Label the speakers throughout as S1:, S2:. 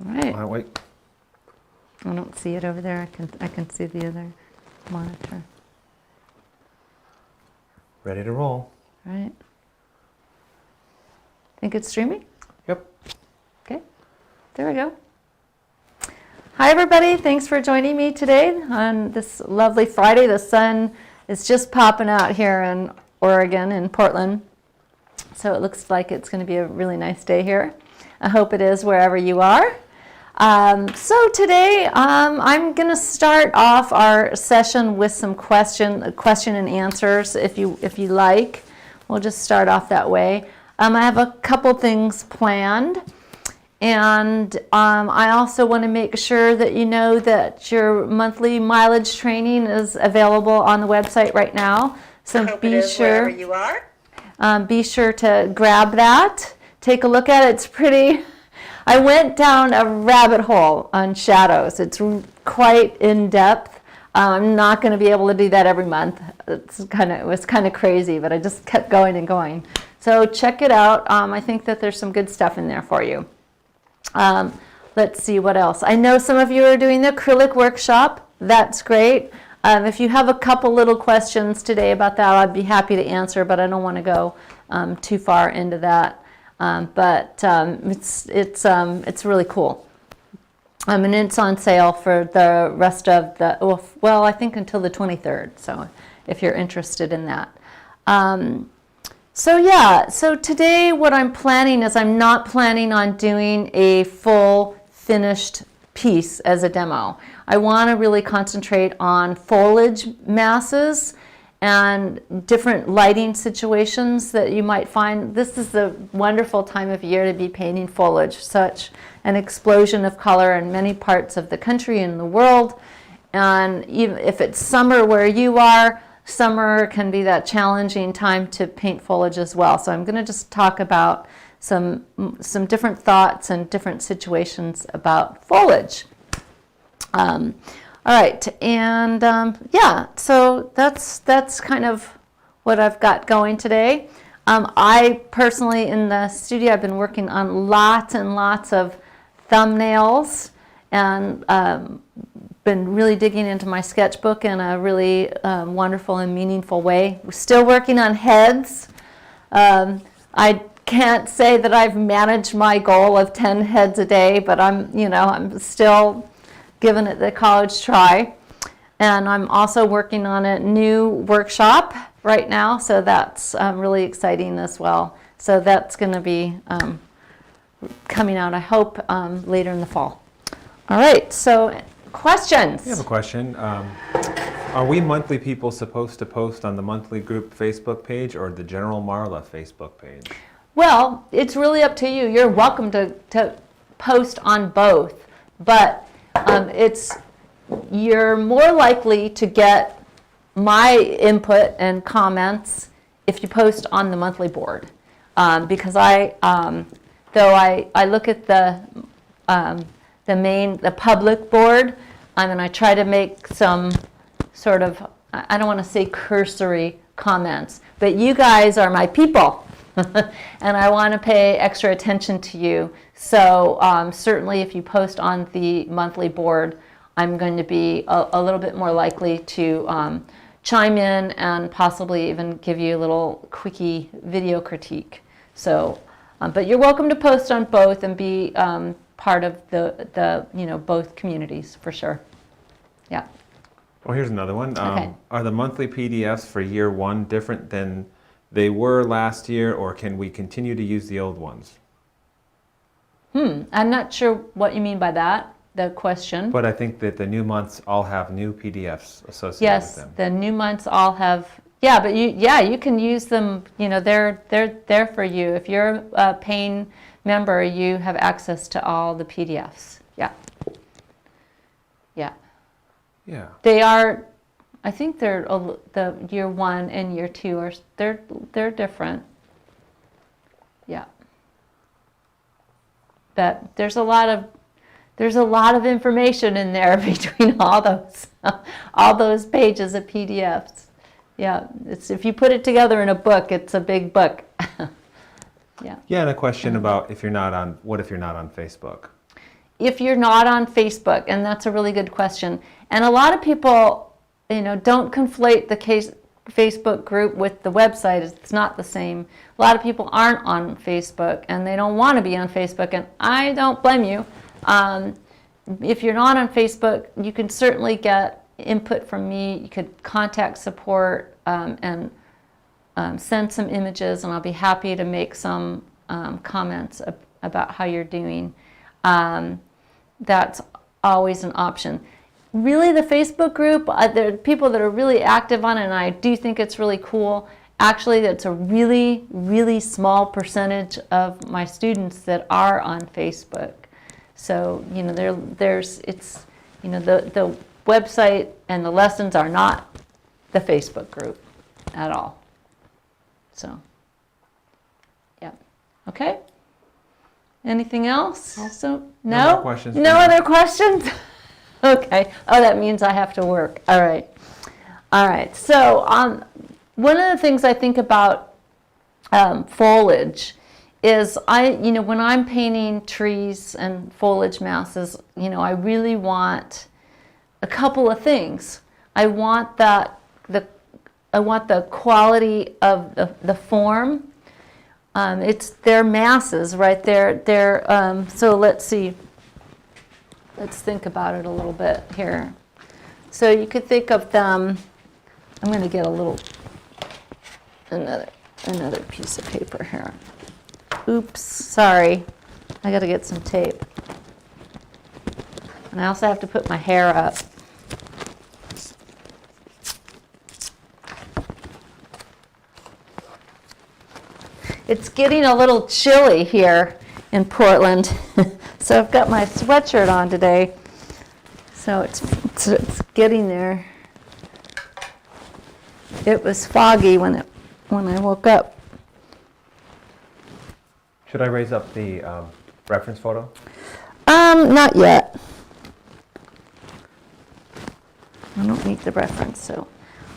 S1: All right.
S2: Wait.
S1: I don't see it over there. I can see the other monitor.
S2: Ready to roll.
S1: All right. Think it's streaming?
S2: Yep.
S1: Okay. There we go. Hi, everybody. Thanks for joining me today on this lovely Friday. The sun is just popping out here in Oregon, in Portland. So it looks like it's going to be a really nice day here. I hope it is wherever you are. So today I'm going to start off our session with some question and answers, if you like. We'll just start off that way. I have a couple things planned, and I also want to make sure that you know that your monthly mileage training is available on the website right now. So be sure you are. Be sure to grab that. Take a look at it. It's pretty. I went down a rabbit hole on shadows. It's quite in depth. I'm not going to be able to do that every month. It was kind of crazy, but I just kept going and going. So check it out. I think that there's some good stuff in there for you. Let's see what else. I know some of you are doing the acrylic workshop. That's great. If you have a couple little questions today about that, I'd be happy to answer, but I don't want to go too far into that. It's really cool. And it's on sale for the rest of the, well, I think until the 23rd, so if you're interested in that. So today what I'm planning is I'm not planning on doing a full finished piece as a demo. I want to really concentrate on foliage masses and different lighting situations that you might find. This is a wonderful time of year to be painting foliage, such an explosion of color in many parts of the country and the world. And even if it's summer where you are, summer can be that challenging time to paint foliage as well. So I'm going to just talk about some different thoughts and different situations about foliage. All right, and so that's kind of what I've got going today. I personally, in the studio, I've been working on lots and lots of thumbnails, and been really digging into my sketchbook in a really wonderful and meaningful way. We're still working on heads. I can't say that I've managed my goal of 10 heads a day, but I'm still giving it the college try. And I'm also working on a new workshop right now, so that's really exciting as well. So that's going to be coming out, I hope, later in the fall. All right, so questions?
S2: We have a question. Are we monthly people supposed to post on the monthly group Facebook page or the general Marla Facebook page?
S1: Well, it's really up to you. You're welcome to post on both, but you're more likely to get my input and comments if you post on the monthly board, because though I look at the public board, and I try to make some sort of, I don't want to say cursory comments, but you guys are my people. And I want to pay extra attention to you. So certainly if you post on the monthly board, I'm going to be a little bit more likely to chime in and possibly even give you a little quickie video critique. So, but you're welcome to post on both and be part of the both communities for sure. Yeah.
S2: Well, here's another one.
S1: Okay.
S2: Are the monthly PDFs for year one different than they were last year, or can we continue to use the old ones?
S1: I'm not sure what you mean by that, the question.
S2: But I think that the new months all have new PDFs associated
S1: Yes,
S2: with them.
S1: the new months all have, yeah, but you can use them, they're there for you. If you're a paying member, you have access to all the PDFs. Yeah. Yeah.
S2: Yeah.
S1: They are, I think they're the year one and year two are they're different. Yeah. But there's a lot of information in there between all those pages of PDFs. Yeah, if you put it together in a book, it's a big book. Yeah.
S2: Yeah, and a question about what if you're not on Facebook?
S1: if you're not on Facebook, and that's a really good question, and a lot of people, don't conflate the Facebook group with the website. It's not the same. A lot of people aren't on Facebook, and they don't want to be on Facebook, and I don't blame you. If you're not on Facebook, you can certainly get input from me. You could contact support and send some images, and I'll be happy to make some comments about how you're doing. That's always an option. Really, the Facebook group, there are people that are really active on it, and I do think it's really cool. Actually, that's a really, really small percentage of my students that are on Facebook. So, the website and the lessons are not the Facebook group at all. So, yeah. Okay? Anything else? So,
S2: No more questions.
S1: No other questions? Okay. Oh, that means I have to work. All right. All right. So, one of the things I think about foliage is when I'm painting trees and foliage masses, I really want a couple of things. I want the quality of the form. It's their masses, right? So let's see. Let's think about it a little bit here. So you could think of them. I'm going to get another piece of paper here. Oops, sorry. I got to get some tape. And I also have to put my hair up. It's getting a little chilly here in Portland, so I've got my sweatshirt on today. So it's getting there. It was foggy when I woke up.
S2: Should I raise up the reference photo?
S1: Not yet. I don't need the reference, so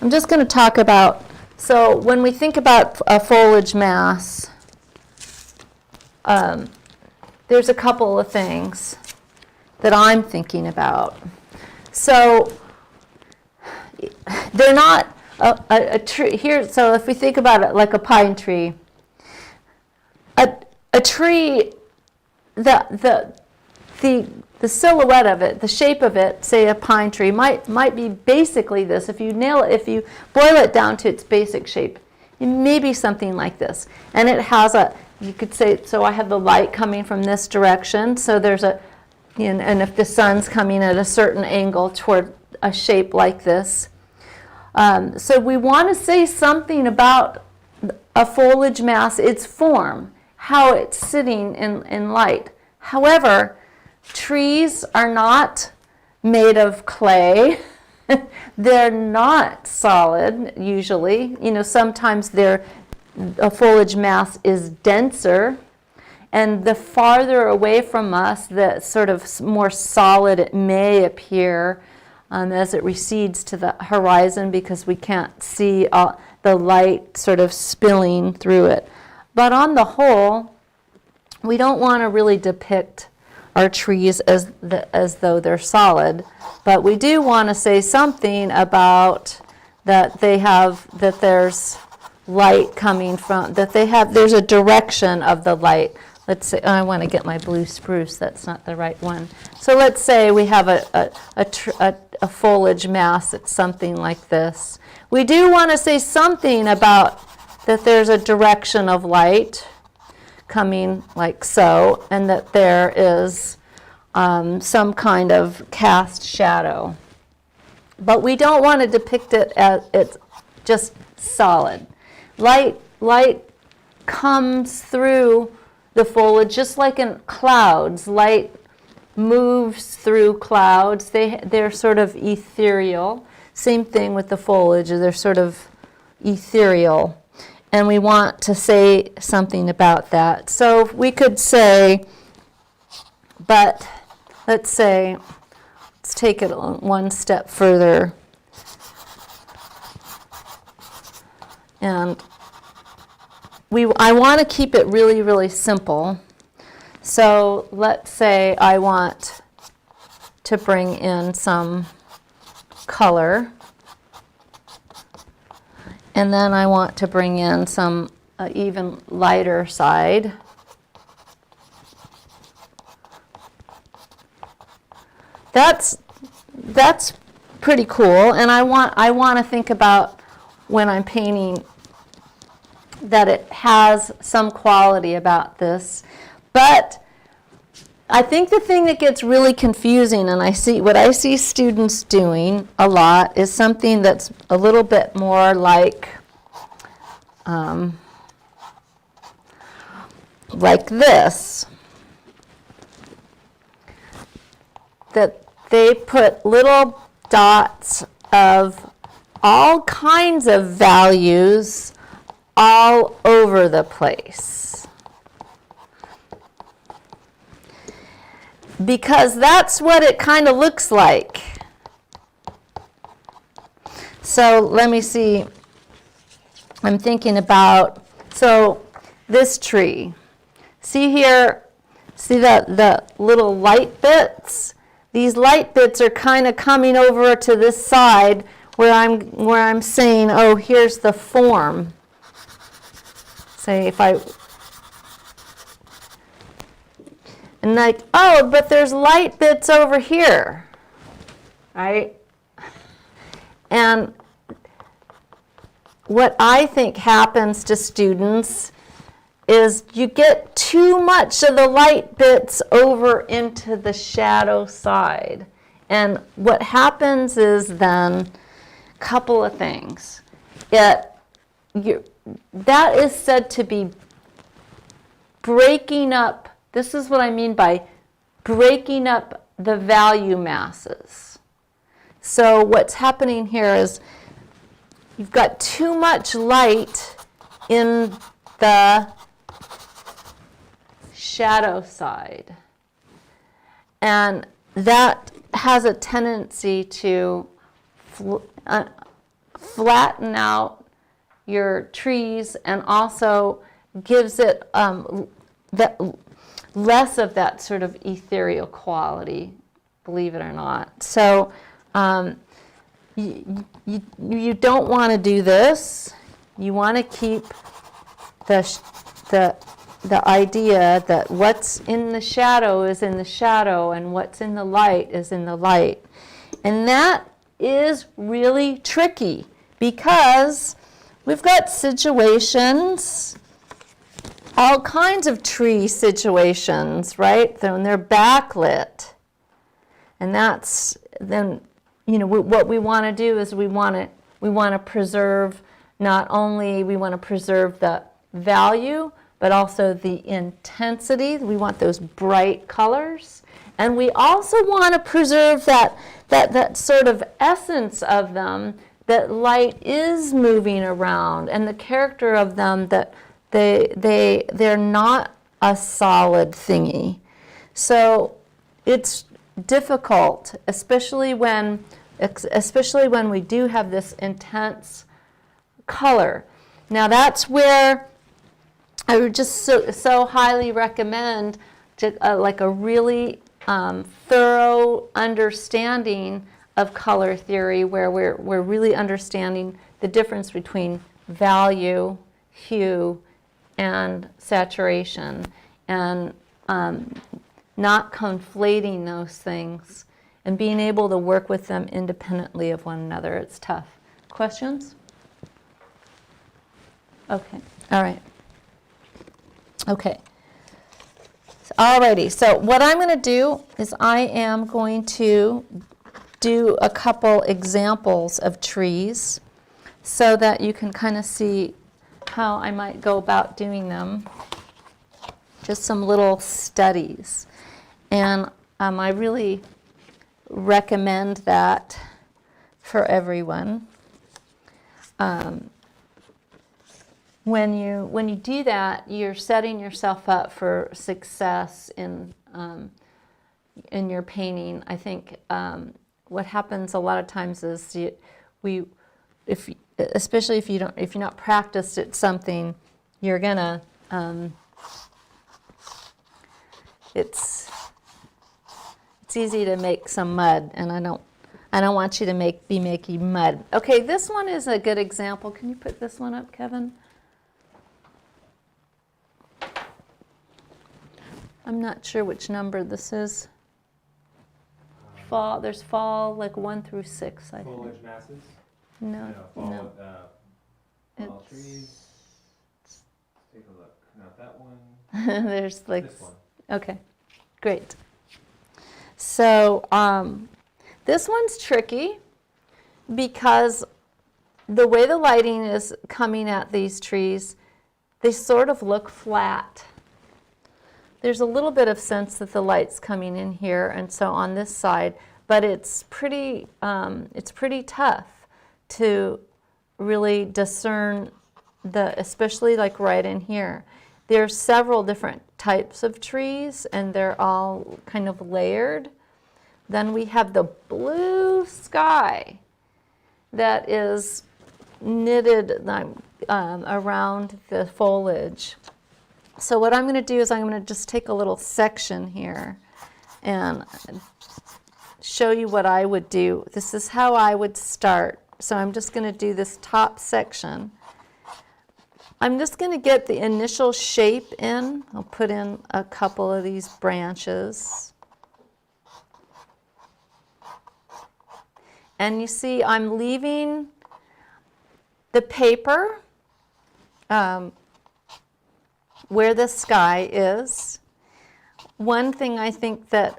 S1: I'm just going to talk about. So when we think about a foliage mass, there's a couple of things that I'm thinking about. So they're not a tree here. So if we think about it like a pine tree, a tree, the silhouette of it, the shape of it, say a pine tree, might be basically this. If you boil it down to its basic shape, it may be something like this. And it has you could say, so I have the light coming from this direction, so there's and if the sun's coming at a certain angle toward a shape like this. So we want to say something about a foliage mass, its form, how it's sitting in light. However, trees are not made of clay. They're not solid, usually. Sometimes a foliage mass is denser, and the farther away from us, the sort of more solid it may appear as it recedes to the horizon, because we can't see the light sort of spilling through it. But on the whole, we don't want to really depict our trees as though they're solid, but we do want to say something about that there's light coming from, there's a direction of the light. Let's say, I want to get my blue spruce, that's not the right one. So let's say we have a foliage mass that's something like this. We do want to say something about that there's a direction of light coming like so, and that there is some kind of cast shadow. But we don't want to depict it as it's just solid. Light comes through the foliage just like in clouds. Light moves through clouds. They're sort of ethereal. Same thing with the foliage. They're sort of ethereal. And we want to say something about that. So we could say, but let's take it one step further. And I want to keep it really, really simple. So let's say I want to bring in some color, and then I want to bring in some even lighter side. That's pretty cool, and I want to think about when I'm painting that it has some quality about this. But I think the thing that gets really confusing, and what I see students doing a lot, is something that's a little bit more like this. That they put little dots of all kinds of values all over the place. Because that's what it kind of looks like. So let me see. I'm thinking about, so this tree. See here, see the little light bits? These light bits are kind of coming over to this side where I'm saying, oh, here's the form. Say if I, and like, oh, but there's light bits over here, right? And what I think happens to students is you get too much of the light bits over into the shadow side. And what happens is then a couple of things. That is said to be breaking up, this is what I mean by breaking up the value masses. So what's happening here is you've got too much light in the shadow side. And that has a tendency to flatten out your trees and also gives it less of that sort of ethereal quality, believe it or not. So you don't want to do this. You want to keep the idea that what's in the shadow is in the shadow and what's in the light is in the light. And that is really tricky because we've got situations, all kinds of tree situations, right? When they're backlit. And that's then, what we want to do is we want to preserve, not only we want to preserve the value, but also the intensity. We want those bright colors. And we also want to preserve that sort of essence of them, that light is moving around, and the character of them, that they're not a solid thingy. So it's difficult, especially when we do have this intense color. Now that's where I would just so highly recommend like a really thorough understanding of color theory, where we're really understanding the difference between value, hue, and saturation, and not conflating those things and being able to work with them independently of one another. It's tough. Questions? Okay. All right. Okay. Alrighty, so what I'm going to do is I am going to do a couple examples of trees so that you can kind of see how I might go about doing them. Just some little studies. And I really recommend that for everyone. When you do that, you're setting yourself up for success in your painting. I think what happens a lot of times is especially if you're not practiced at something, you're gonna it's easy to make some mud, and I don't want you to be making mud. Okay, this one is a good example. Can you put this one up, Kevin? I'm not sure which number this is. Fall, there's fall like 1 through 6, I think.
S2: Foliage masses?
S1: No, no.
S2: Fall trees. Take a look. Not that one.
S1: There's like,
S2: This one.
S1: okay, great. So this one's tricky because the way the lighting is coming at these trees, they sort of look flat. There's a little bit of sense that the light's coming in here and so on this side, but it's pretty tough to really discern especially like right in here. There's several different types of trees and they're all kind of layered. Then we have the blue sky that is knitted around the foliage. So what I'm going to do is I'm going to just take a little section here and show you what I would do. This is how I would start. So I'm just going to do this top section. I'm just going to get the initial shape in. I'll put in a couple of these branches. And you see I'm leaving the paper where the sky is. One thing I think that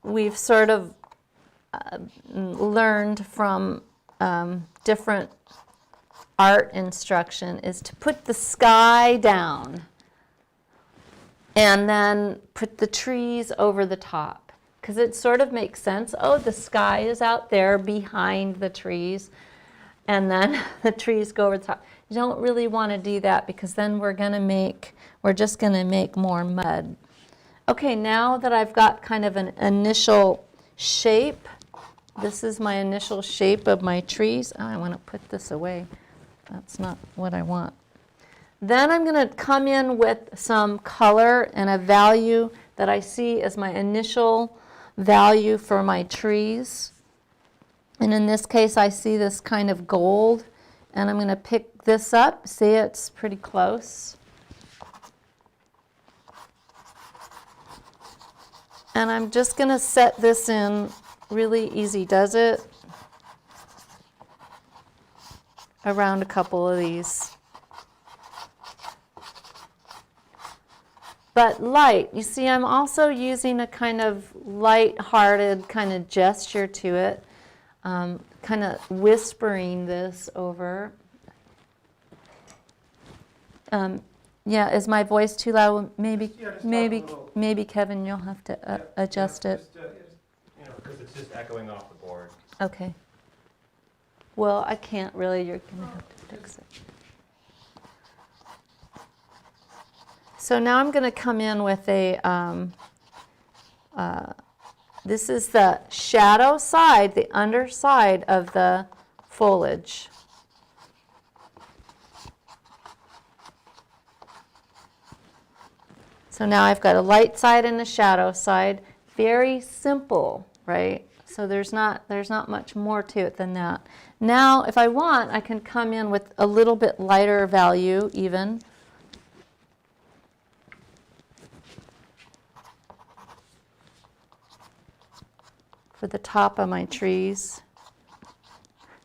S1: we've sort of learned from different art instruction is to put the sky down and then put the trees over the top, because it sort of makes sense. Oh, the sky is out there behind the trees, and then the trees go over the top. You don't really want to do that because then we're just going to make more mud. Okay, now that I've got kind of an initial shape, this is my initial shape of my trees. Oh, I want to put this away. That's not what I want. Then I'm going to come in with some color and a value that I see as my initial value for my trees. And in this case, I see this kind of gold, and I'm going to pick this up. See, it's pretty close. And I'm just going to set this in. Really easy does it. Around a couple of these. But light, you see I'm also using a kind of light-hearted kind of gesture to it, kind of whispering this over. Yeah, is my voice too loud? Maybe Kevin, you'll have to adjust it.
S2: Because it's just echoing off the board.
S1: Okay. Well, I can't really. You're going to have to fix it. So now I'm going to come in with this is the shadow side, the underside of the foliage. So now I've got a light side and a shadow side. Very simple, right? So there's not much more to it than that. Now, if I want, I can come in with a little bit lighter value even. For the top of my trees.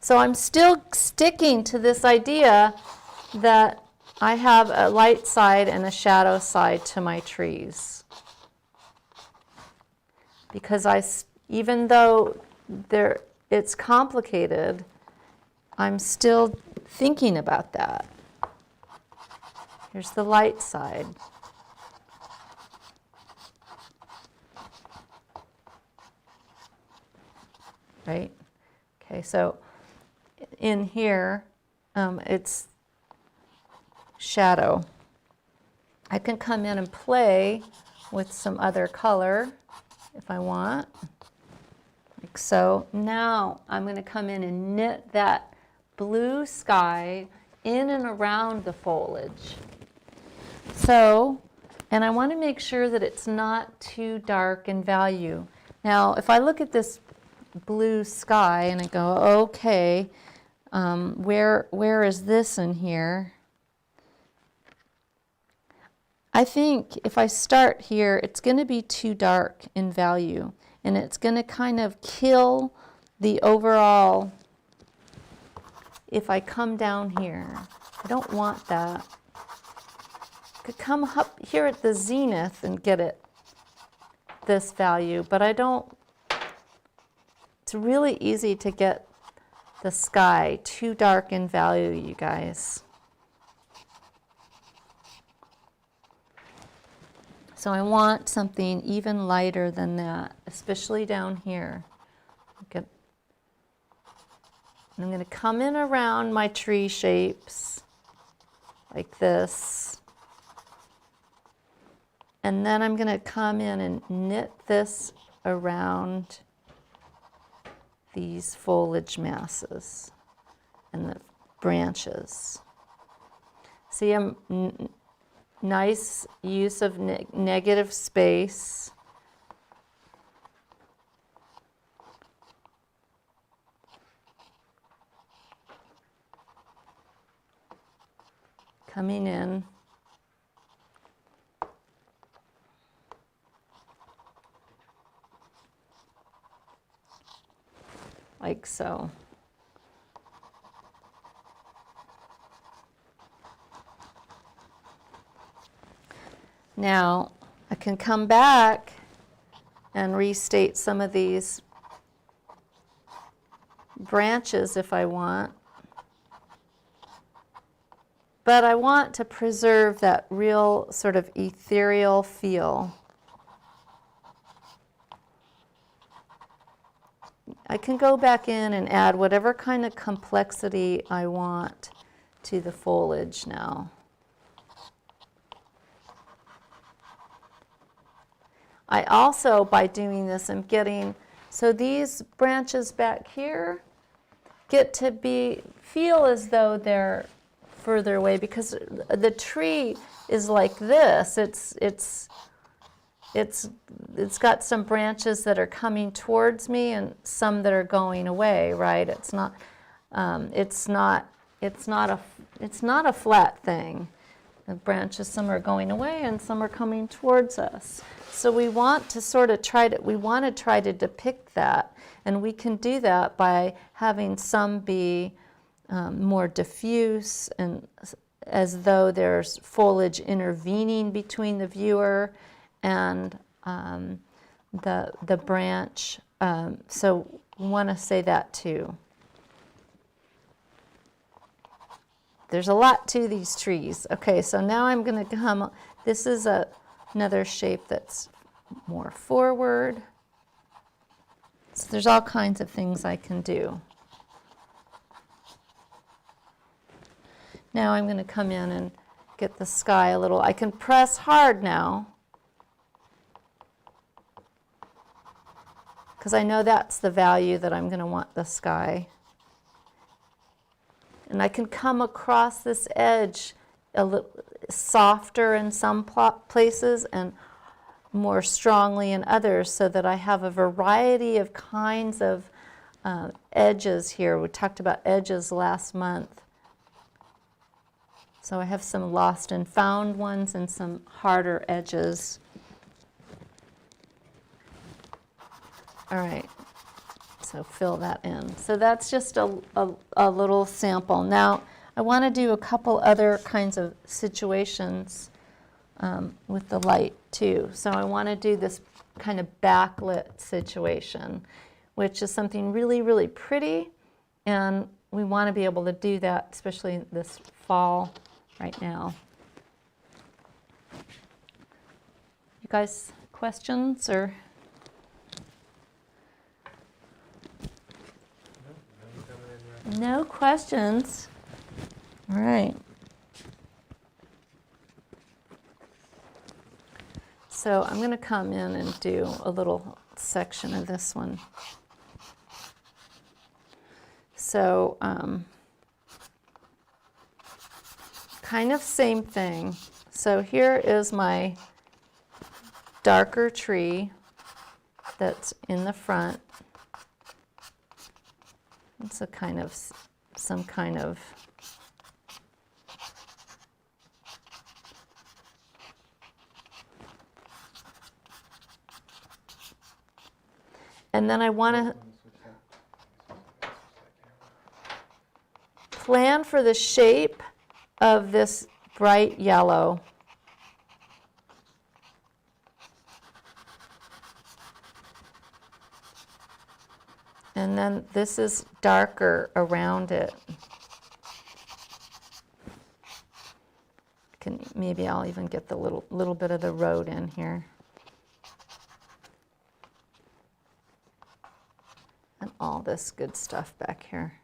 S1: So I'm still sticking to this idea that I have a light side and a shadow side to my trees. Because even though it's complicated, I'm still thinking about that. Here's the light side. Right? Okay, so in here, it's shadow. I can come in and play with some other color if I want, like so. Now I'm going to come in and knit that blue sky in and around the foliage. So And I want to make sure that it's not too dark in value. Now, if I look at this blue sky and I go, okay, where is this in here? I think if I start here, it's going to be too dark in value, and it's going to kind of kill the overall. If I come down here, I don't want that. I could come up here at the zenith and get it this value, but I don't. It's really easy to get the sky too dark in value, you guys. So I want something even lighter than that, especially down here. I'm going to come in around my tree shapes like this. And then I'm going to come in and knit this around these foliage masses and the branches. See, nice use of negative space. Coming in. Like so. Now, I can come back and restate some of these branches if I want. But I want to preserve that real sort of ethereal feel. I can go back in and add whatever kind of complexity I want to the foliage now. I also, by doing this, am getting, so these branches back here get to feel as though they're further away, because the tree is like this. It's got some branches that are coming towards me and some that are going away, right? It's not a flat thing. The branches, some are going away and some are coming towards us. So we want to sort of try to depict that, and we can do that by having some be more diffuse and as though there's foliage intervening between the viewer and the branch. So we want to say that too. There's a lot to these trees. Okay, so now I'm going to come, this is another shape that's more forward. So there's all kinds of things I can do. Now I'm going to come in and get the sky a little, I can press hard now, because I know that's the value that I'm going to want the sky. And I can come across this edge a little softer in some places and more strongly in others, so that I have a variety of kinds of edges here. We talked about edges last month. So I have some lost and found ones and some harder edges. All right. So fill that in. So that's just a little sample. Now, I want to do a couple other kinds of situations with the light too. So I want to do this kind of backlit situation, which is something really, really pretty. And we want to be able to do that, especially this fall right now. You guys, questions or? No questions. All right. So I'm going to come in and do a little section of this one. So kind of same thing. So here is my darker tree that's in the front. It's a kind of, some kind of and then I want to plan for the shape of this bright yellow. And then this is darker around it. Maybe I'll even get the little bit of the road in here. And all this good stuff back here.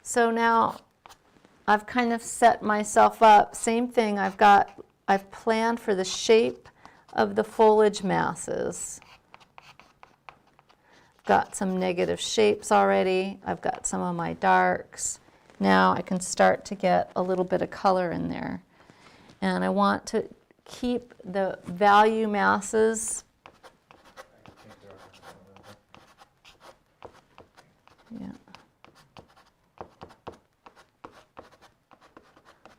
S1: So now I've kind of set myself up. Same thing, I've planned for the shape of the foliage masses. I've got some negative shapes already. I've got some of my darks. Now I can start to get a little bit of color in there. And I want to keep the value masses. Yeah.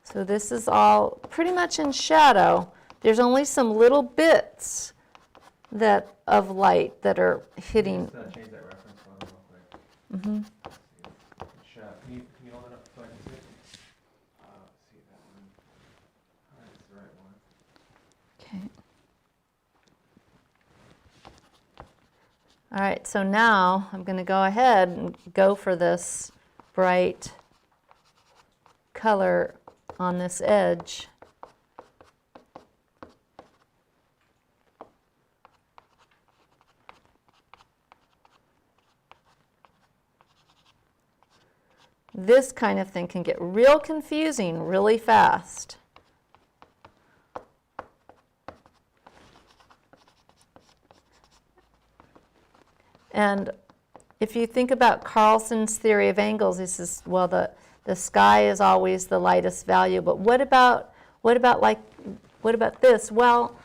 S1: So this is all pretty much in shadow. There's only some little bits of light that are hitting.
S2: Change that reference one real quick. Mm-hmm. Can you hold it up so I can see it? See that one. All right, it's the right one.
S1: Okay. All right, so now I'm going to go ahead and go for this bright color on this edge. This kind of thing can get real confusing really fast. And if you think about Carlson's theory of angles, he says, well, the sky is always the lightest value, but what about this? Well,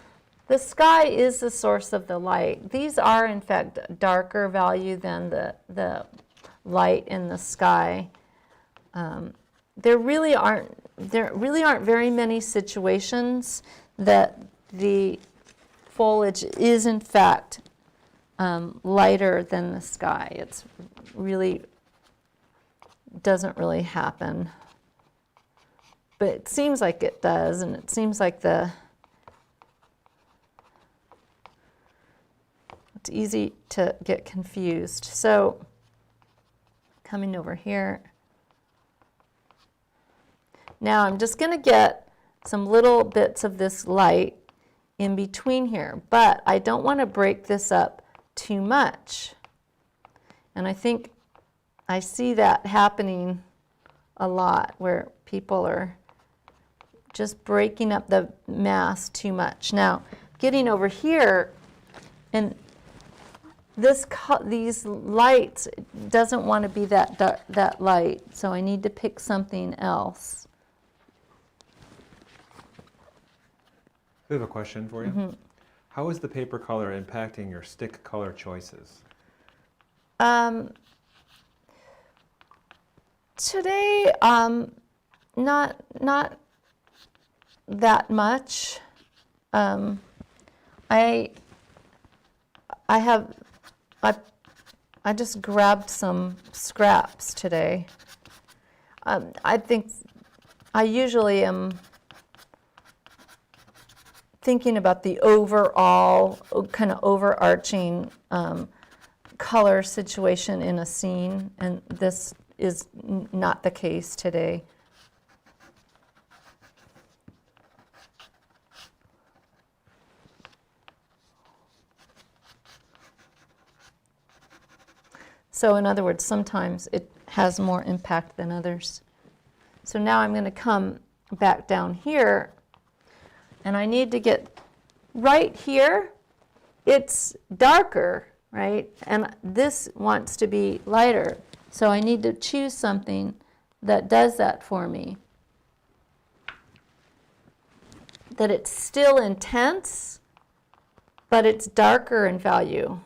S1: the sky is the source of the light. These are in fact darker value than the light in the sky. There really aren't very many situations that the foliage is in fact lighter than the sky. It's really doesn't really happen, but it seems like it does, and it seems like it's easy to get confused. So coming over here, now I'm just going to get some little bits of this light in between here, but I don't want to break this up too much. And I think I see that happening a lot where people are just breaking up the mass too much. Now, getting over here, and these lights doesn't want to be that light, so I need to pick something else.
S2: I have a question for you. Mm-hmm. How is the paper color impacting your stick color choices?
S1: Today, not that much. I just grabbed some scraps today. I think I usually am thinking about the overall kind of overarching color situation in a scene, and this is not the case today. So in other words, sometimes it has more impact than others. So now I'm going to come back down here, and I need to get right here. It's darker, right? And this wants to be lighter. So I need to choose something that does that for me. that it's still intense, but it's darker in value,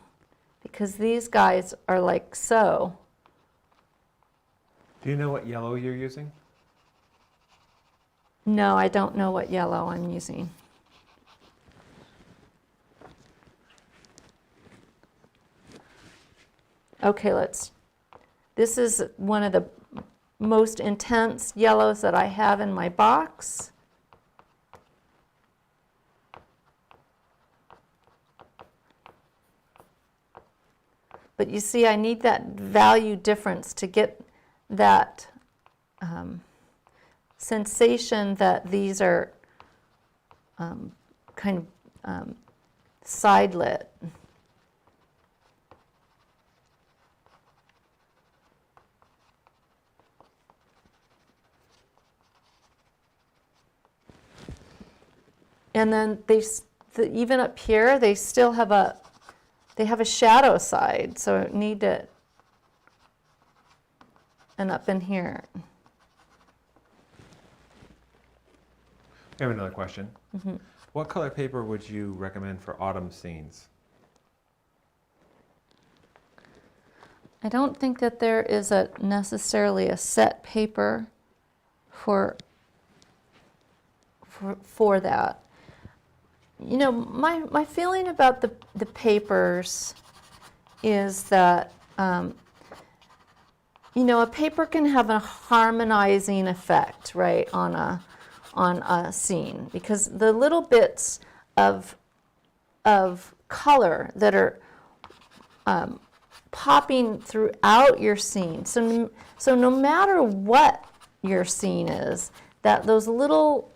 S1: because these guys are like so.
S2: Do you know what yellow you're using?
S1: No, I don't know what yellow I'm using. Okay, this is one of the most intense yellows that I have in my box. But you see, I need that value difference to get that sensation that these are kind of side lit. And then even up here, they still have a shadow side, so I need it, and up in here.
S2: I have another question. Mm-hmm. What color paper would you recommend for autumn scenes?
S1: I don't think that there is necessarily a set paper for that. You know, my feeling about the papers is that, you know, a paper can have a harmonizing effect, right, on a scene, because the little bits of color that are popping throughout your scene. So no matter what your scene is, that those little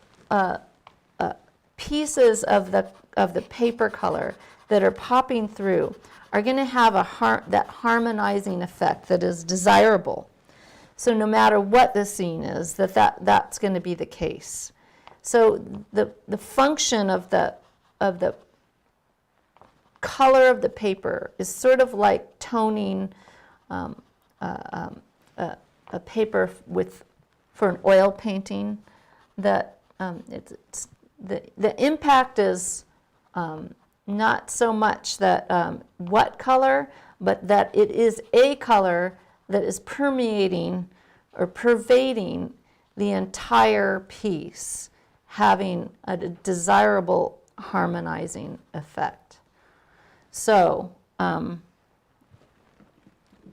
S1: pieces of the paper color that are popping through are going to have that harmonizing effect that is desirable. So no matter what the scene is, that's going to be the case. So the function of the color of the paper is sort of like toning a paper for an oil painting. That the impact is not so much that what color, but that it is a color that is permeating or pervading the entire piece, having a desirable harmonizing effect. So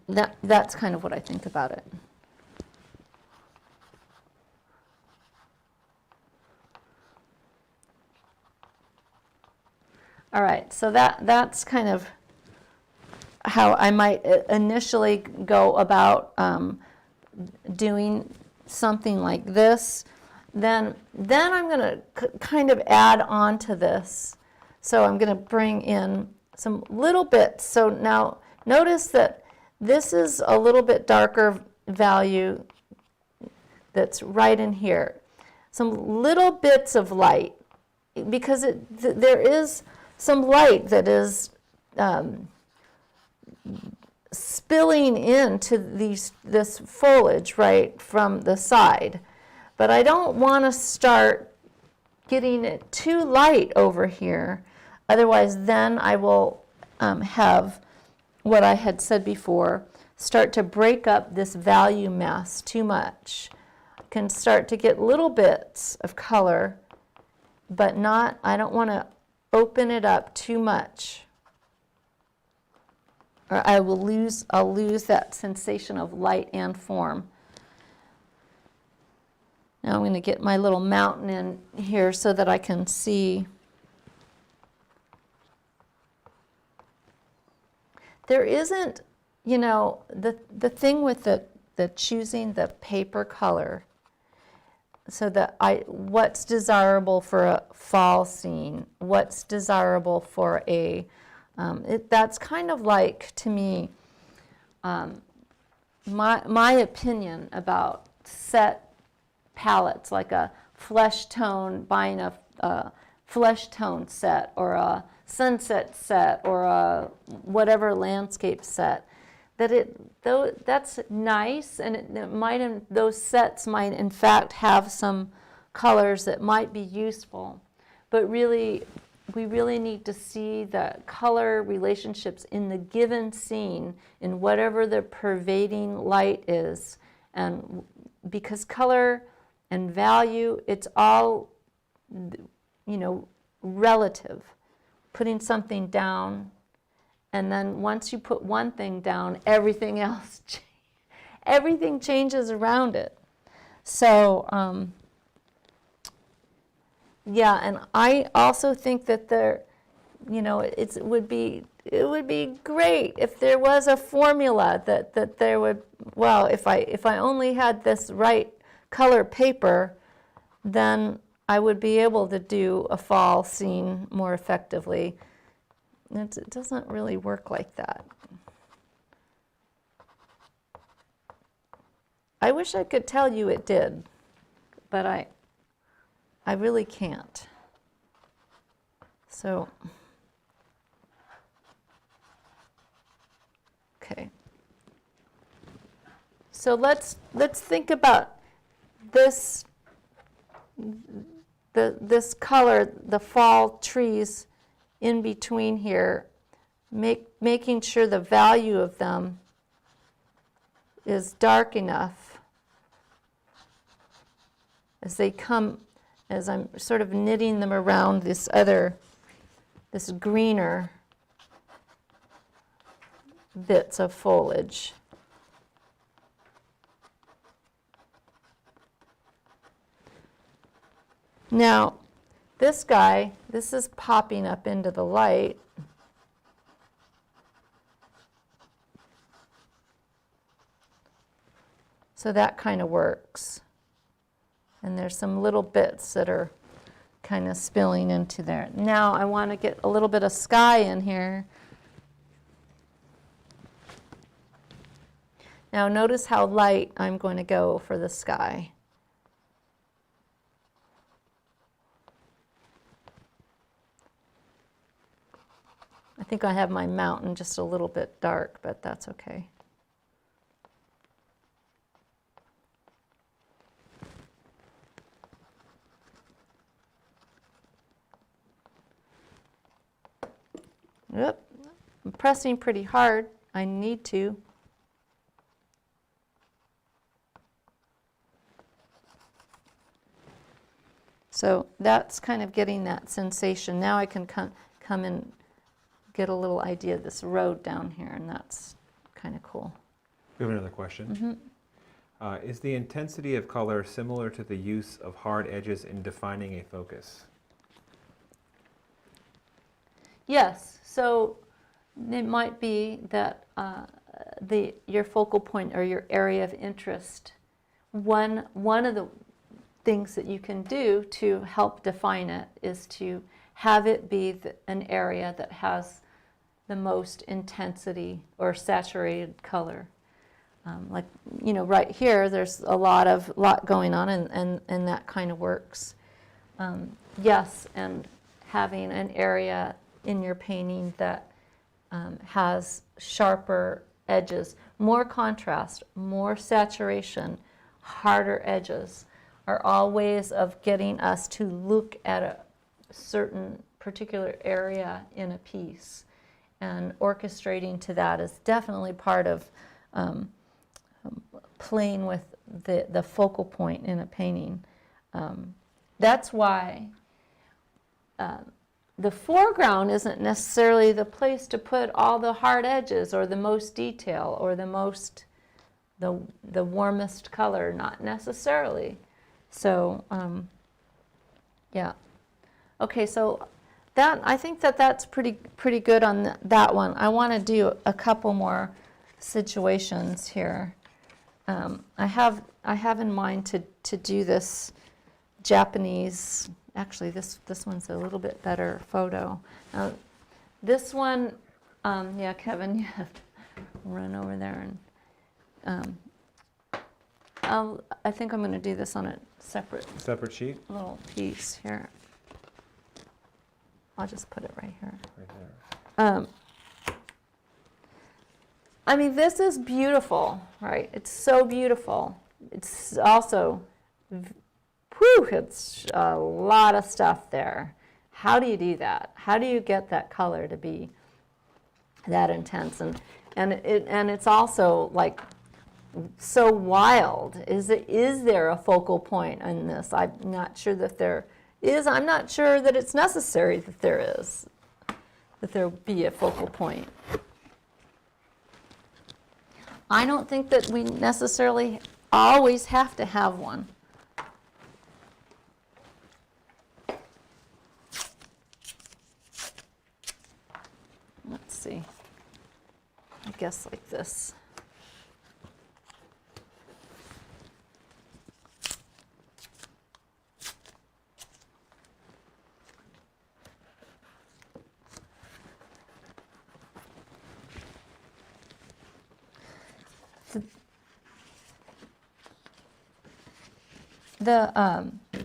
S1: that's kind of what I think about it. All right, so that's kind of how I might initially go about doing something like this. Then I'm going to kind of add on to this. So I'm going to bring in some little bits. So now notice that this is a little bit darker value that's right in here. Some little bits of light, because there is some light that is spilling into this foliage right from the side. But I don't want to start getting it too light over here. Otherwise, then I will have what I had said before, start to break up this value mass too much. Can start to get little bits of color, but I don't want to open it up too much, or I'll lose that sensation of light and form. Now I'm going to get my little mountain in here so that I can see. There isn't, you know, the thing with the choosing the paper color, so that what's desirable for a fall scene, what's desirable for that's kind of like, to me, my opinion about set palettes, like a flesh tone, buying a flesh tone set, or a sunset set, or a whatever landscape set, that's nice, and those sets might in fact have some colors that might be useful. but really, we really need to see the color relationships in the given scene, in whatever the pervading light is. And because color and value, it's all, relative. Putting something down, and then once you put one thing down, everything else, everything changes around it. So, yeah, and I also think that it would be great if there was a formula that there would, well, if I only had this right color paper, then I would be able to do a fall scene more effectively. It doesn't really work like that. I wish I could tell you it did, but I really can't. So, okay. So let's think about this this color, the fall trees in between here, making sure the value of them is dark enough as they come, as I'm sort of knitting them around this greener bits of foliage. Now, this guy, this is popping up into the light. So that kind of works. And there's some little bits that are kind of spilling into there. Now I want to get a little bit of sky in here. Now notice how light I'm going to go for the sky. I think I have my mountain just a little bit dark, but that's okay. Yep, I'm pressing pretty hard. I need to. So that's kind of getting that sensation. Now I can come and get a little idea of this road down here, and that's kind of cool.
S2: We have another question. Mm-hmm. Is the intensity of color similar to the use of hard edges in defining a focus?
S1: Yes. So it might be that your focal point or your area of interest, one of the things that you can do to help define it is to have it be an area that has the most intensity or saturated color. Like, right here, there's a lot going on, and that kind of works. Yes, and having an area in your painting that has sharper edges, more contrast, more saturation, harder edges, are all ways of getting us to look at a certain particular area in a piece. And orchestrating to that is definitely part of playing with the focal point in a painting. That's why the foreground isn't necessarily the place to put all the hard edges or the most detail or the warmest color, not necessarily. So, yeah. Okay, so I think that's pretty good on that one. I want to do a couple more situations here. I have in mind to do this Japanese. Actually, this one's a little bit better photo. This one, yeah, Kevin, you have to run over there and. I think I'm going to do this on a separate
S2: sheet?
S1: Little piece here. I'll just put it right here.
S2: Right there.
S1: I mean, this is beautiful, right? It's so beautiful. It's also, it's a lot of stuff there. How do you do that? How do you get that color to be that intense? And it's also like so wild. Is there a focal point in this? I'm not sure that there is. I'm not sure that it's necessary that there be a focal point. I don't think that we necessarily always have to have one. Let's see. I guess like this.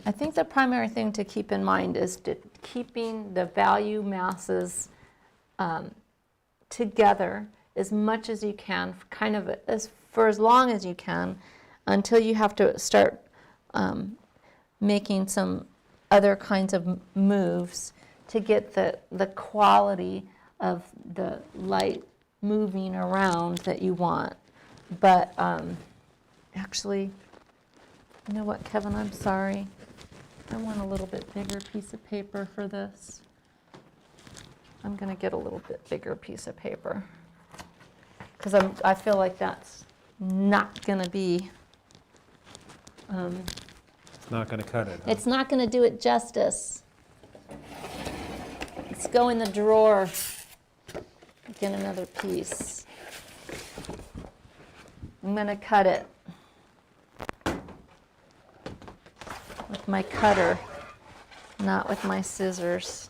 S1: I think the primary thing to keep in mind is keeping the value masses together as much as you can, kind of for as long as you can, until you have to start making some other kinds of moves to get the quality of the light moving around that you want. But actually, you know what, Kevin, I'm sorry. I want a little bit bigger piece of paper for this. I'm going to get a little bit bigger piece of paper because I feel like that's not going to be...
S2: it's not going to cut it. Huh?
S1: It's not going to do it justice. Let's go in the drawer. Get another piece. I'm going to cut it with my cutter, not with my scissors.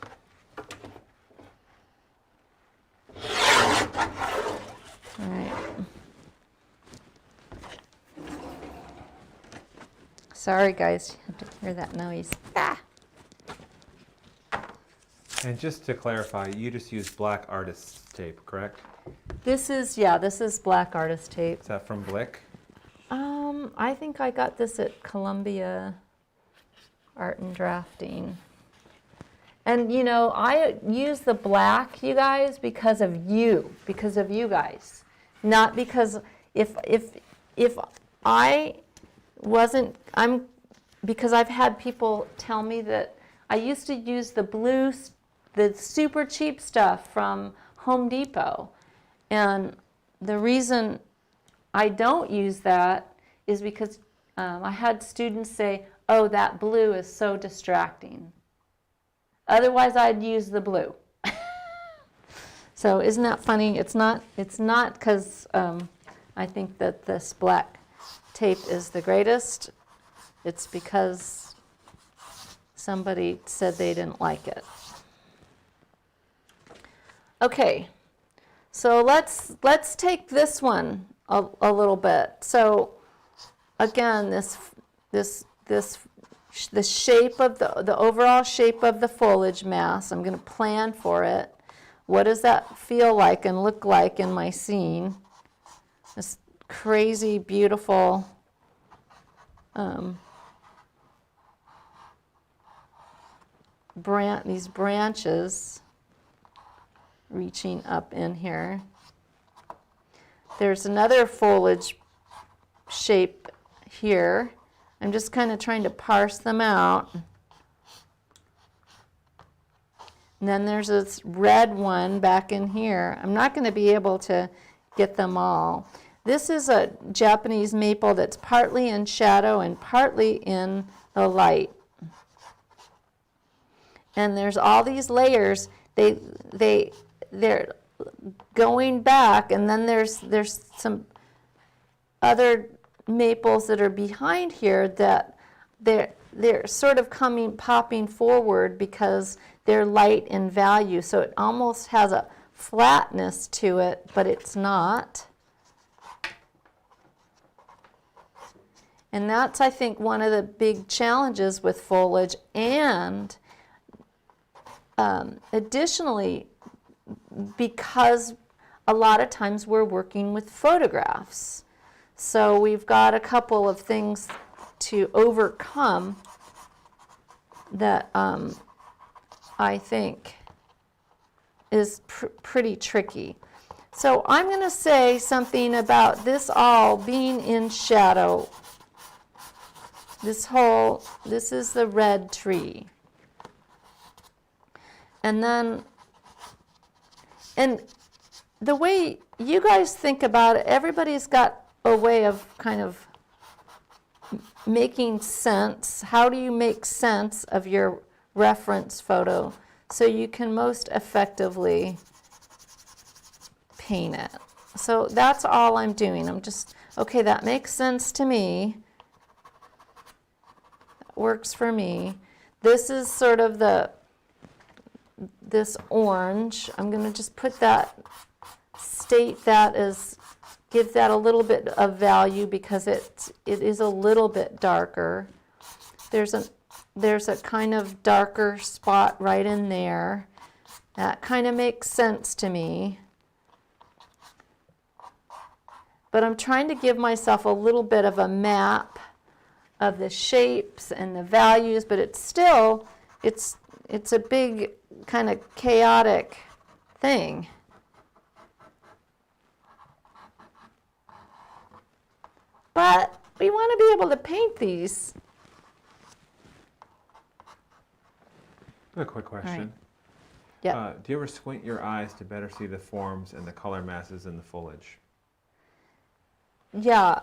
S1: All right. Sorry, guys, you have to hear that noise. Ah!
S2: And just to clarify, you just use black artist's tape, correct?
S1: This is black artist tape.
S2: Is that from Blick?
S1: I think I got this at Columbia Art and Drafting. And you know, I use the black, you guys, because of you guys. Not because if I wasn't, because I've had people tell me that I used to use the blue, the super cheap stuff from Home Depot. And the reason I don't use that is because I had students say, oh, that blue is so distracting. Otherwise, I'd use the blue. So isn't that funny? It's not because I think that this black tape is the greatest. It's because somebody said they didn't like it. Okay, so let's take this one a little bit. So again, the shape of the overall shape of the foliage mass, I'm going to plan for it. What does that feel like and look like in my scene? This crazy, beautiful these branches reaching up in here. There's another foliage shape here. I'm just kind of trying to parse them out. And then there's this red one back in here. I'm not going to be able to get them all. This is a Japanese maple that's partly in shadow and partly in the light. And there's all these layers. They're going back, and then there's some other maples that are behind here that they're sort of popping forward because they're light in value. So it almost has a flatness to it, but it's not. And that's, I think, one of the big challenges with foliage. And additionally, because a lot of times we're working with photographs. So we've got a couple of things to overcome that I think, is pretty tricky. So I'm going to say something about this all being in shadow. This is the red tree. And then, and the way you guys think about it, everybody's got a way of kind of making sense. How do you make sense of your reference photo so you can most effectively paint it? So that's all I'm doing. I'm just, okay, that makes sense to me. That works for me. This is sort of this orange. I'm going to just put that, state that as, give that a little bit of value because it is a little bit darker. There's a kind of darker spot right in there. That kind of makes sense to me. But I'm trying to give myself a little bit of a map of the shapes and the values, but it's still, it's a big kind of chaotic thing. But we want to be able to paint these.
S2: A quick question.
S1: Right. Yeah.
S2: Do you ever squint your eyes to better see the forms and the color masses in the foliage?
S1: Yeah,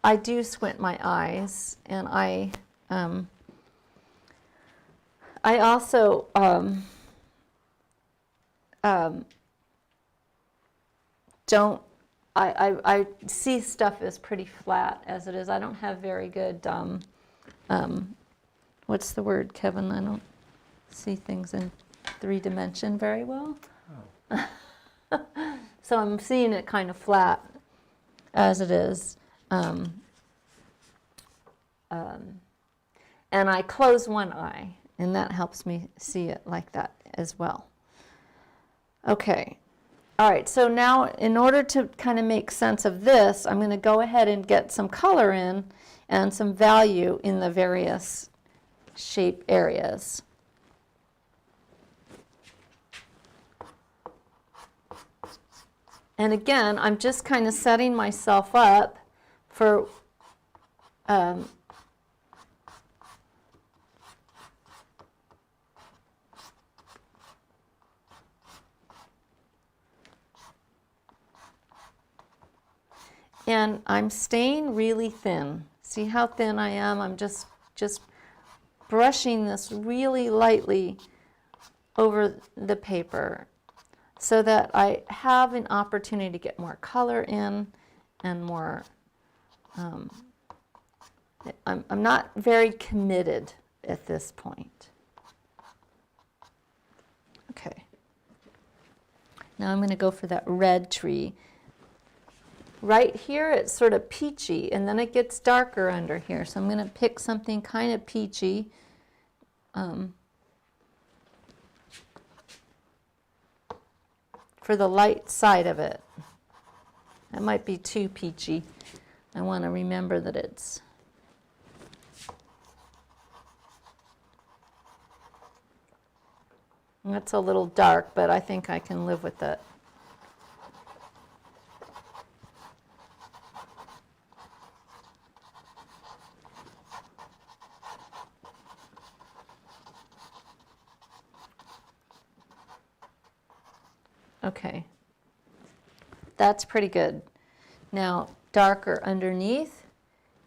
S1: I do squint my eyes, and I also don't. I see stuff as pretty flat as it is. I don't have very good, what's the word, Kevin? I don't see things in 3D very well. Oh. So I'm seeing it kind of flat as it is. And I close one eye, and that helps me see it like that as well. Okay. All right, so now in order to kind of make sense of this, I'm going to go ahead and get some color in and some value in the various shape areas. And again, I'm just kind of setting myself up for and I'm staying really thin. See how thin I am? I'm just brushing this really lightly over the paper so that I have an opportunity to get more color in and more, I'm not very committed at this point. Okay. Now I'm going to go for that red tree. Right here it's sort of peachy, and then it gets darker under here. So I'm going to pick something kind of peachy. For the light side of it. That might be too peachy. I want to remember that it's that's a little dark, but I think I can live with it. Okay, that's pretty good. Now, darker underneath,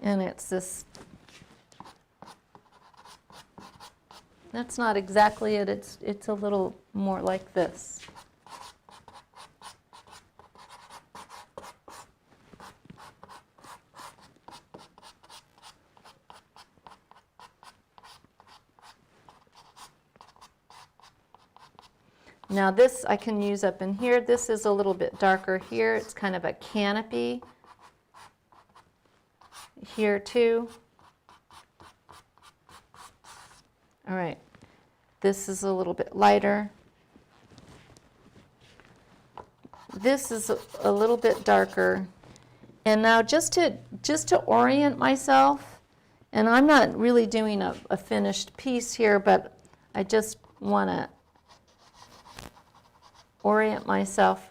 S1: and it's this, that's not exactly it, it's a little more like this. Now this I can use up in here. This is a little bit darker here. It's kind of a canopy here too. All right, this is a little bit lighter. This is a little bit darker. And now just to orient myself, and I'm not really doing a finished piece here, but I just want to orient myself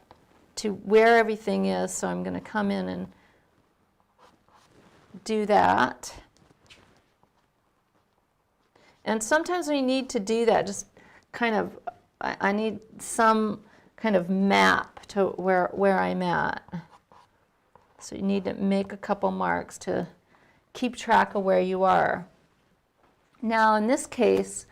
S1: to where everything is, so I'm going to come in and do that. And sometimes we need to do that, just kind of, I need some kind of map to where I'm at. So you need to make a couple marks to keep track of where you are. Now in this case,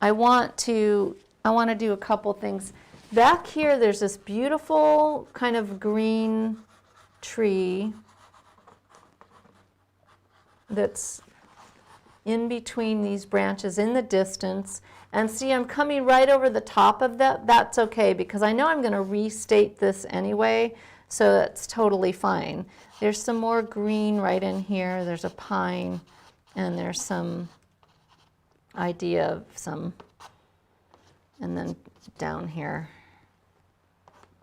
S1: I want to do a couple things. Back here there's this beautiful kind of green tree that's in between these branches in the distance. And see, I'm coming right over the top of that. That's okay, because I know I'm going to restate this anyway, so that's totally fine. There's some more green right in here. There's a pine, and there's some idea of some, and then down here,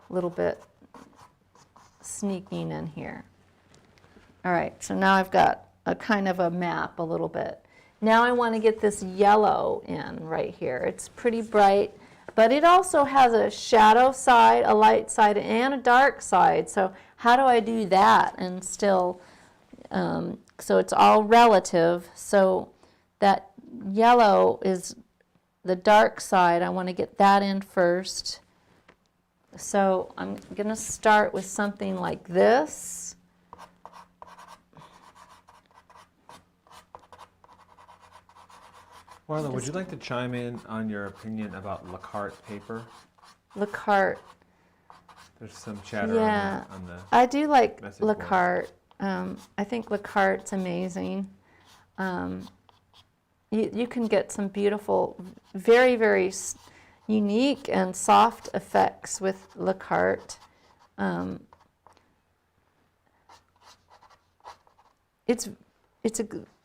S1: a little bit sneaking in here. All right, so now I've got a kind of a map a little bit. Now I want to get this yellow in right here. It's pretty bright, but it also has a shadow side, a light side, and a dark side. So how do I do that and still, so it's all relative. So that yellow is the dark side. I want to get that in first. So I'm going to start with something like this.
S2: Marla, would you like to chime in on your opinion about Lacarte paper?
S1: Lacarte.
S2: There's some chatter
S1: Yeah,
S2: on the
S1: I do like
S2: message board.
S1: Lacarte. I think Lacarte's amazing. You can get some beautiful, very, very unique and soft effects with Lacarte.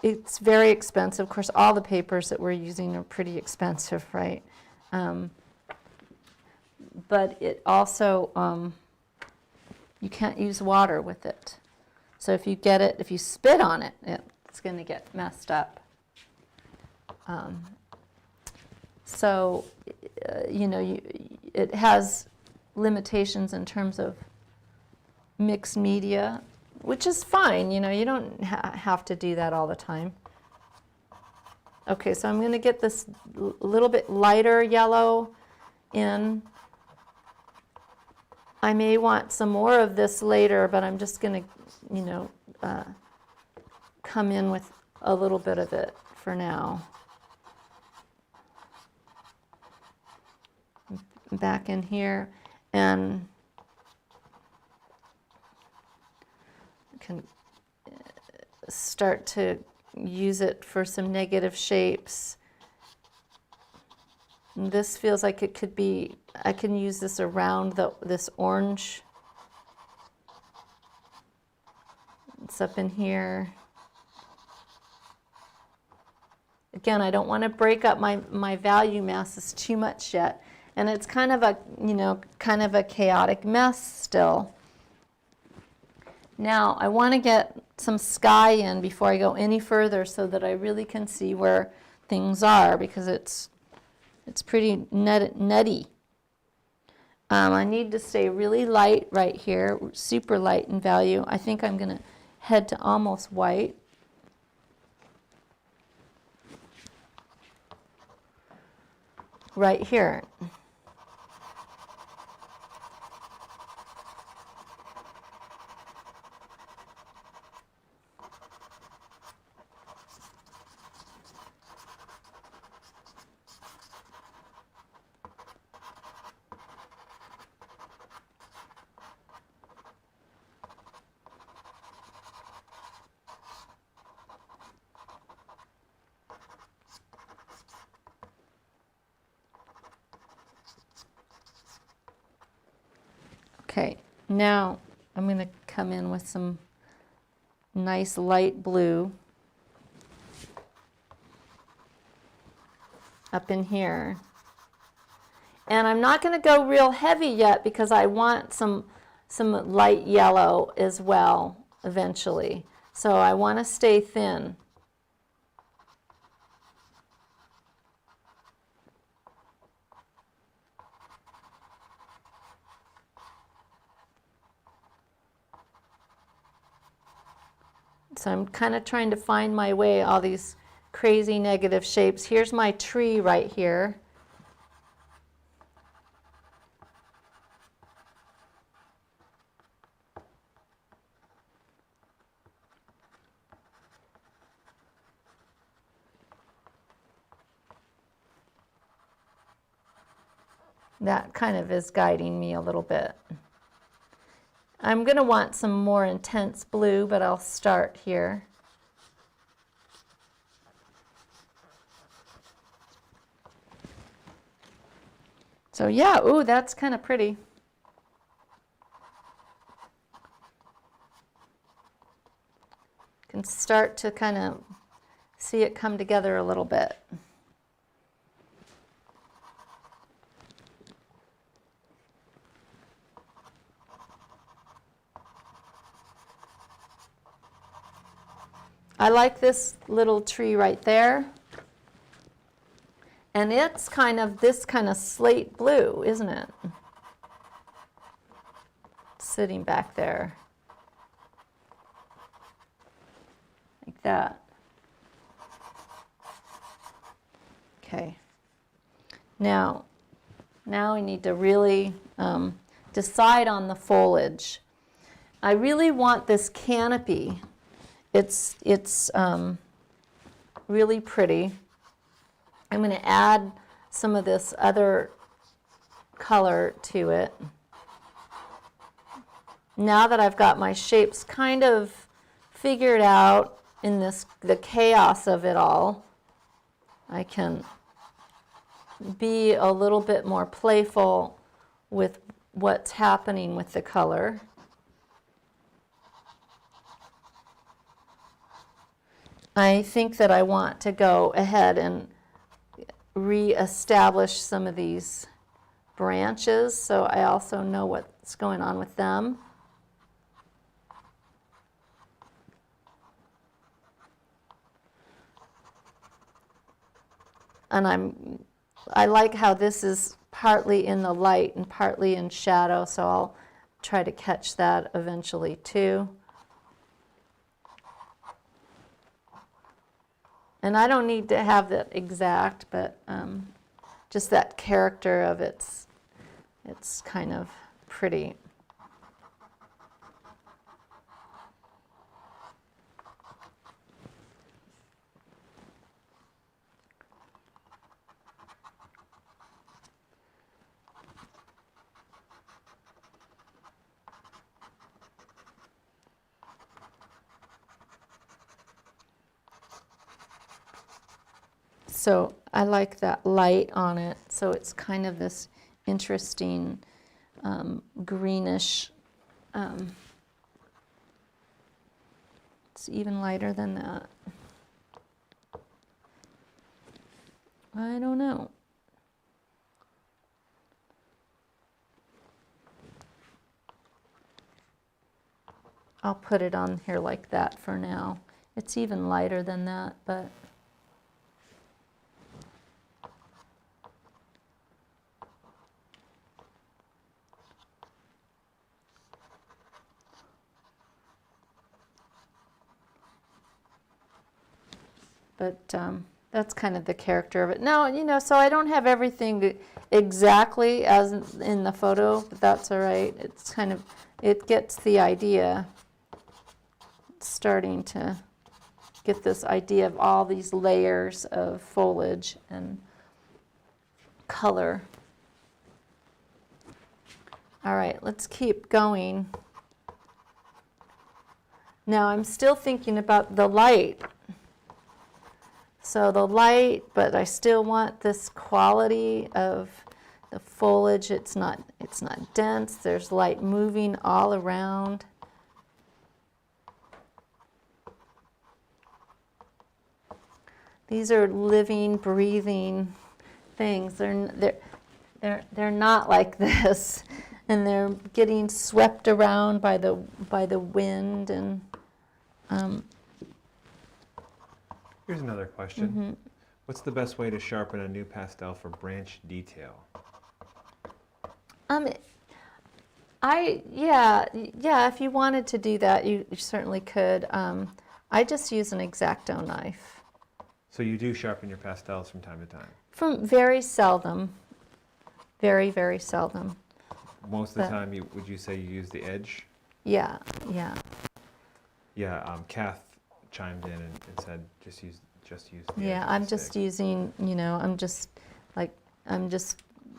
S1: It's very expensive. Of course, all the papers that we're using are pretty expensive, right? But it also, you can't use water with it. So if you spit on it, it's going to get messed up. It has limitations in terms of mixed media, which is fine. You don't have to do that all the time. Okay, so I'm going to get this little bit lighter yellow in. I may want some more of this later, but I'm just going to, come in with a little bit of it for now. Back in here, and can start to use it for some negative shapes. And this feels like it could be, I can use this around this orange. It's up in here. Again, I don't want to break up my value masses too much yet. And it's kind of a chaotic mess still. Now, I want to get some sky in before I go any further so that I really can see where things are, because it's pretty nutty. I need to stay really light right here, super light in value. I think I'm going to head to almost white. Right here. Okay, now I'm going to come in with some nice light blue up in here. And I'm not going to go real heavy yet because I want some light yellow as well eventually. So I want to stay thin. So I'm kind of trying to find my way, all these crazy negative shapes. Here's my tree right here. That kind of is guiding me a little bit. I'm going to want some more intense blue, but I'll start here. So yeah, ooh, that's kind of pretty. Can start to kind of see it come together a little bit. I like this little tree right there. And it's kind of this kind of slate blue, isn't it? Sitting back there. Like that. Okay. Now we need to really decide on the foliage. I really want this canopy. It's really pretty. I'm going to add some of this other color to it. Now that I've got my shapes kind of figured out in the chaos of it all, I can be a little bit more playful with what's happening with the color. I think that I want to go ahead and re-establish some of these branches, so I also know what's going on with them. And I like how this is partly in the light and partly in shadow, so I'll try to catch that eventually too. And I don't need to have that exact, but just that character of it's kind of pretty. So I like that light on it, so it's kind of this interesting greenish. It's even lighter than that. I don't know. I'll put it on here like that for now. It's even lighter than that, but that's kind of the character of it. Now, so I don't have everything exactly as in the photo, but that's all right. It's kind of, it gets the idea. It's starting to get this idea of all these layers of foliage and color. All right, let's keep going. Now I'm still thinking about the light. So the light, but I still want this quality of the foliage. It's not dense. There's light moving all around. These are living, breathing things. They're not like this, and they're getting swept around by the wind and.
S2: Here's another question. What's the best way to sharpen a new pastel for branch detail?
S1: Yeah, if you wanted to do that, you certainly could. I just use an X-Acto knife.
S2: So you do sharpen your pastels from time to time?
S1: From very seldom, very, very seldom.
S2: Most of the time, would you say you use the edge?
S1: Yeah, yeah.
S2: Yeah, Kath chimed in and said just use the
S1: Yeah,
S2: edge of
S1: I'm
S2: the
S1: just
S2: stick.
S1: using,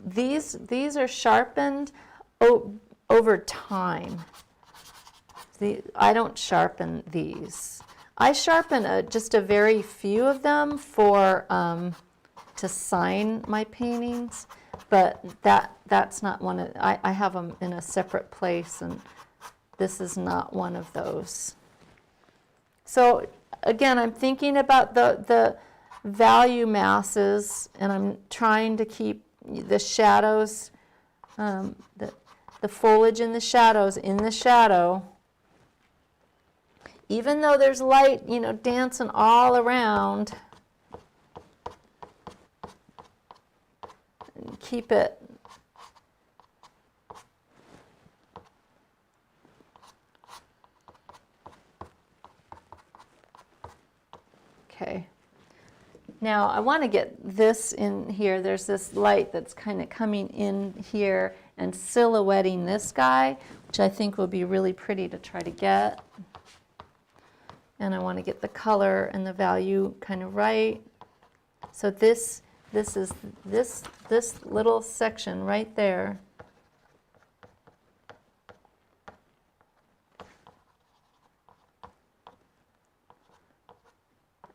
S1: these are sharpened over time. I don't sharpen these. I sharpen just a very few of them for to sign my paintings, but that's not one of, I have them in a separate place, and this is not one of those. So again, I'm thinking about the value masses, and I'm trying to keep the shadows, the foliage and the shadows in the shadow. Even though there's light, dancing all around, and keep it. Okay. Now I want to get this in here. There's this light that's kind of coming in here and silhouetting this guy, which I think will be really pretty to try to get. And I want to get the color and the value kind of right. So this is this little section right there.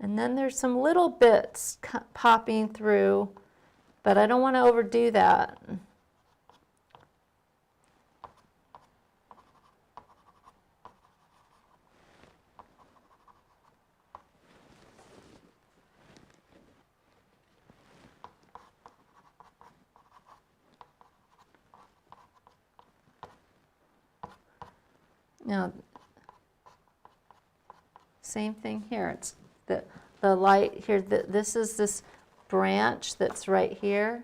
S1: And then there's some little bits popping through, but I don't want to overdo that. Now, same thing here. It's the light here. This is this branch that's right here.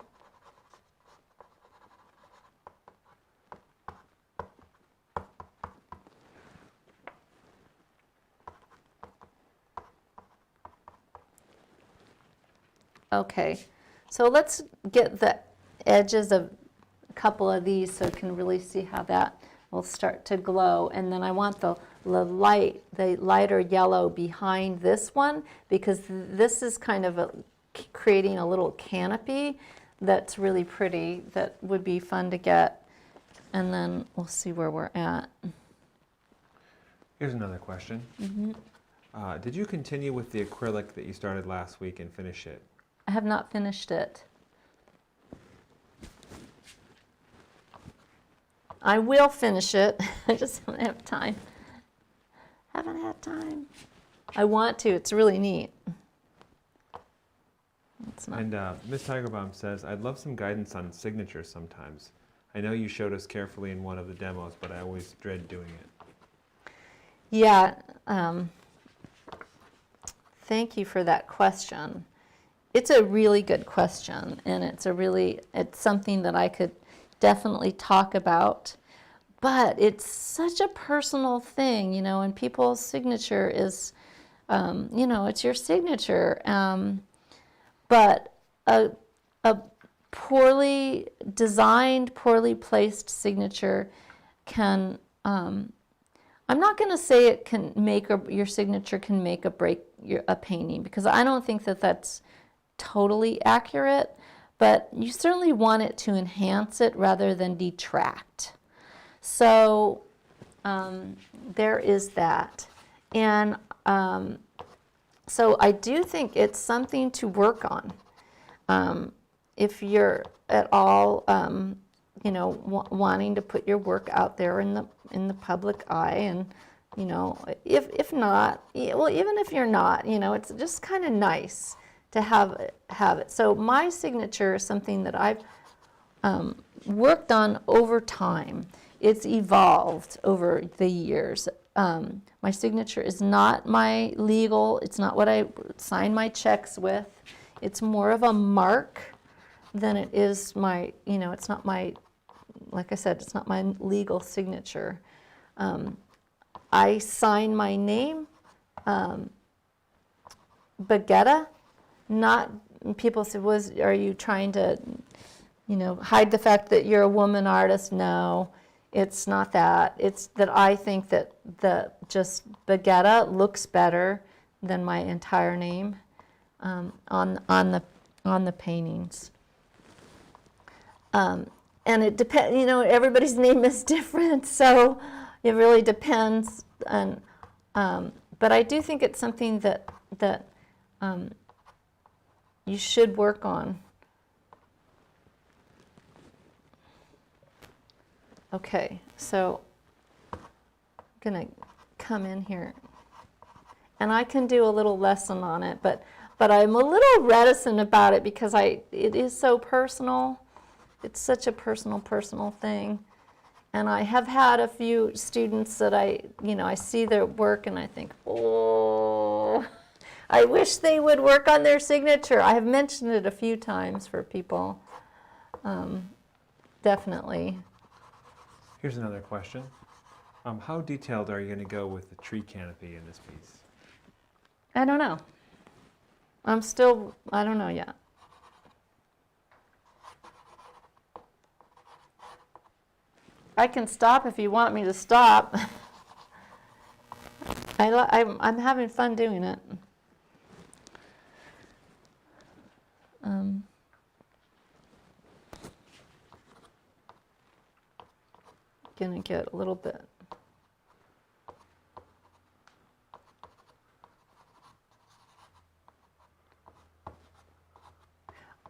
S1: Okay, so let's get the edges of a couple of these so you can really see how that will start to glow. And then I want the lighter yellow behind this one, because this is kind of creating a little canopy that's really pretty, that would be fun to get. And then we'll see where we're at.
S2: Here's another question. Did you continue with the acrylic that you started last week and finish it?
S1: I have not finished it. I will finish it. I just don't have time. Haven't had time. I want to. It's really neat. It's not.
S2: And Ms. Tigerbaum says, I'd love some guidance on signatures sometimes. I know you showed us carefully in one of the demos, but I always dread doing it.
S1: Yeah. Thank you for that question. It's a really good question, and it's something that I could definitely talk about, but it's such a personal thing, and people's signature is, it's your signature. But a poorly designed, poorly placed signature can, I'm not going to say it can your signature can make or break a painting, because I don't think that that's totally accurate, but you certainly want it to enhance it rather than detract. So there is that. And so I do think it's something to work on. If you're at all, wanting to put your work out there in the public eye, and if not, well, even if you're not, it's just kind of nice to have it. So my signature is something that I've worked on over time. It's evolved over the years. My signature is not my legal, it's not what I sign my checks with. It's more of a mark than it is my, it's not my, like I said, it's not my legal signature. I sign my name Baguetta, not, people say, are you trying to, hide the fact that you're a woman artist? No, it's not that. It's that I think that the just Baguetta looks better than my entire name on the paintings. And it depends, everybody's name is different, so it really depends. And but I do think it's something that you should work on. Okay, so I'm gonna come in here, and I can do a little lesson on it, but I'm a little reticent about it because it is so personal. It's such a personal thing. And I have had a few students that I see their work and I think, oh, I wish they would work on their signature. I have mentioned it a few times for people, definitely.
S2: Here's another question. How detailed are you going to go with the tree canopy in this piece?
S1: I don't know. I don't know yet. I can stop if you want me to stop. I'm having fun doing it. Gonna get a little bit.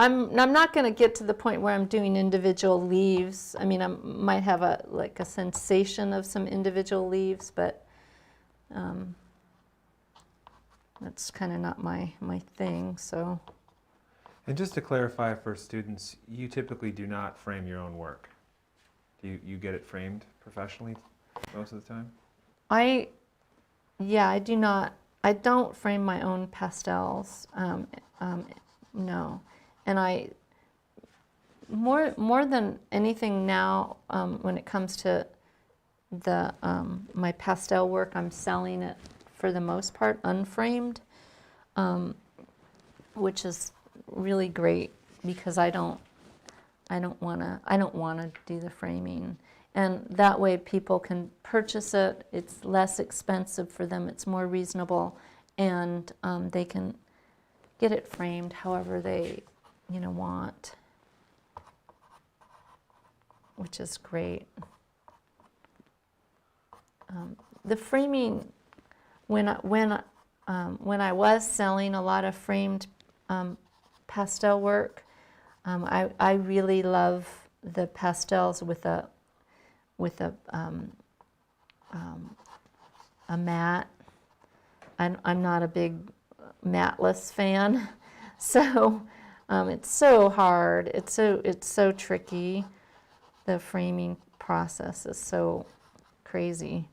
S1: I'm not going to get to the point where I'm doing individual leaves. I mean, I might have a sensation of some individual leaves, but that's kind of not my thing. So.
S2: And just to clarify for students, you typically do not frame your own work. Do you get it framed professionally most of the time? I
S1: do not. I don't frame my own pastels. No. And I, more than anything now, when it comes to the my pastel work, I'm selling it for the most part unframed, which is really great because I don't want to do the framing, and that way people can purchase it. It's less expensive for them. It's more reasonable, and they can get it framed however they want, which is great. The framing, when I was selling a lot of framed pastel work, I really love the pastels with a matte. I'm not a big matteless fan, so it's so hard. It's so tricky. The framing process is so crazy.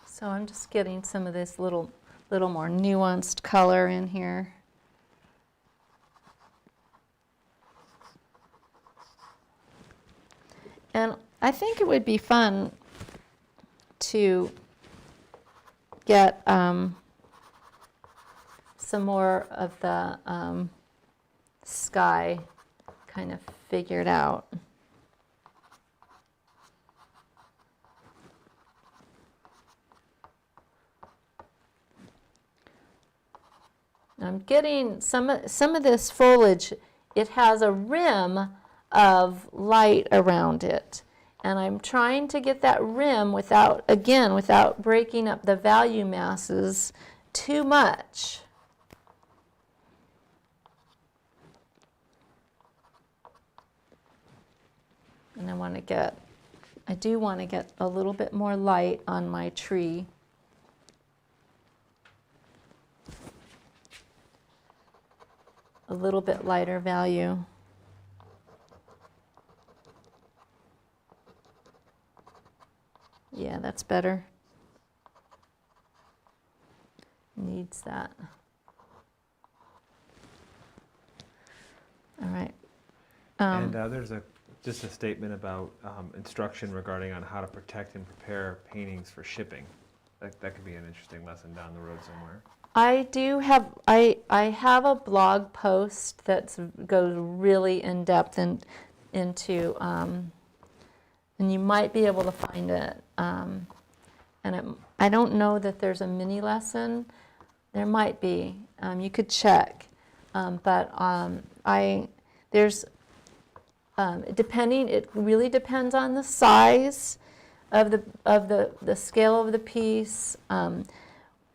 S1: So I'm just getting some of this little more nuanced color in here. And I think it would be fun to get some more of the sky kind of figured out. I'm getting some of this foliage. It has a rim of light around it, and I'm trying to get that rim without breaking up the value masses too much. And I do want to get a little bit more light on my tree. A little bit lighter value. Yeah, that's better. needs that. All right.
S2: And there's just a statement about instruction regarding on how to protect and prepare paintings for shipping. That could be an interesting lesson down the road somewhere.
S1: I do have, I have a blog post that goes really in depth into, and you might be able to find it. I don't know that there's a mini lesson. There might be. You could check, there's depending. It really depends on the size of the scale of the piece.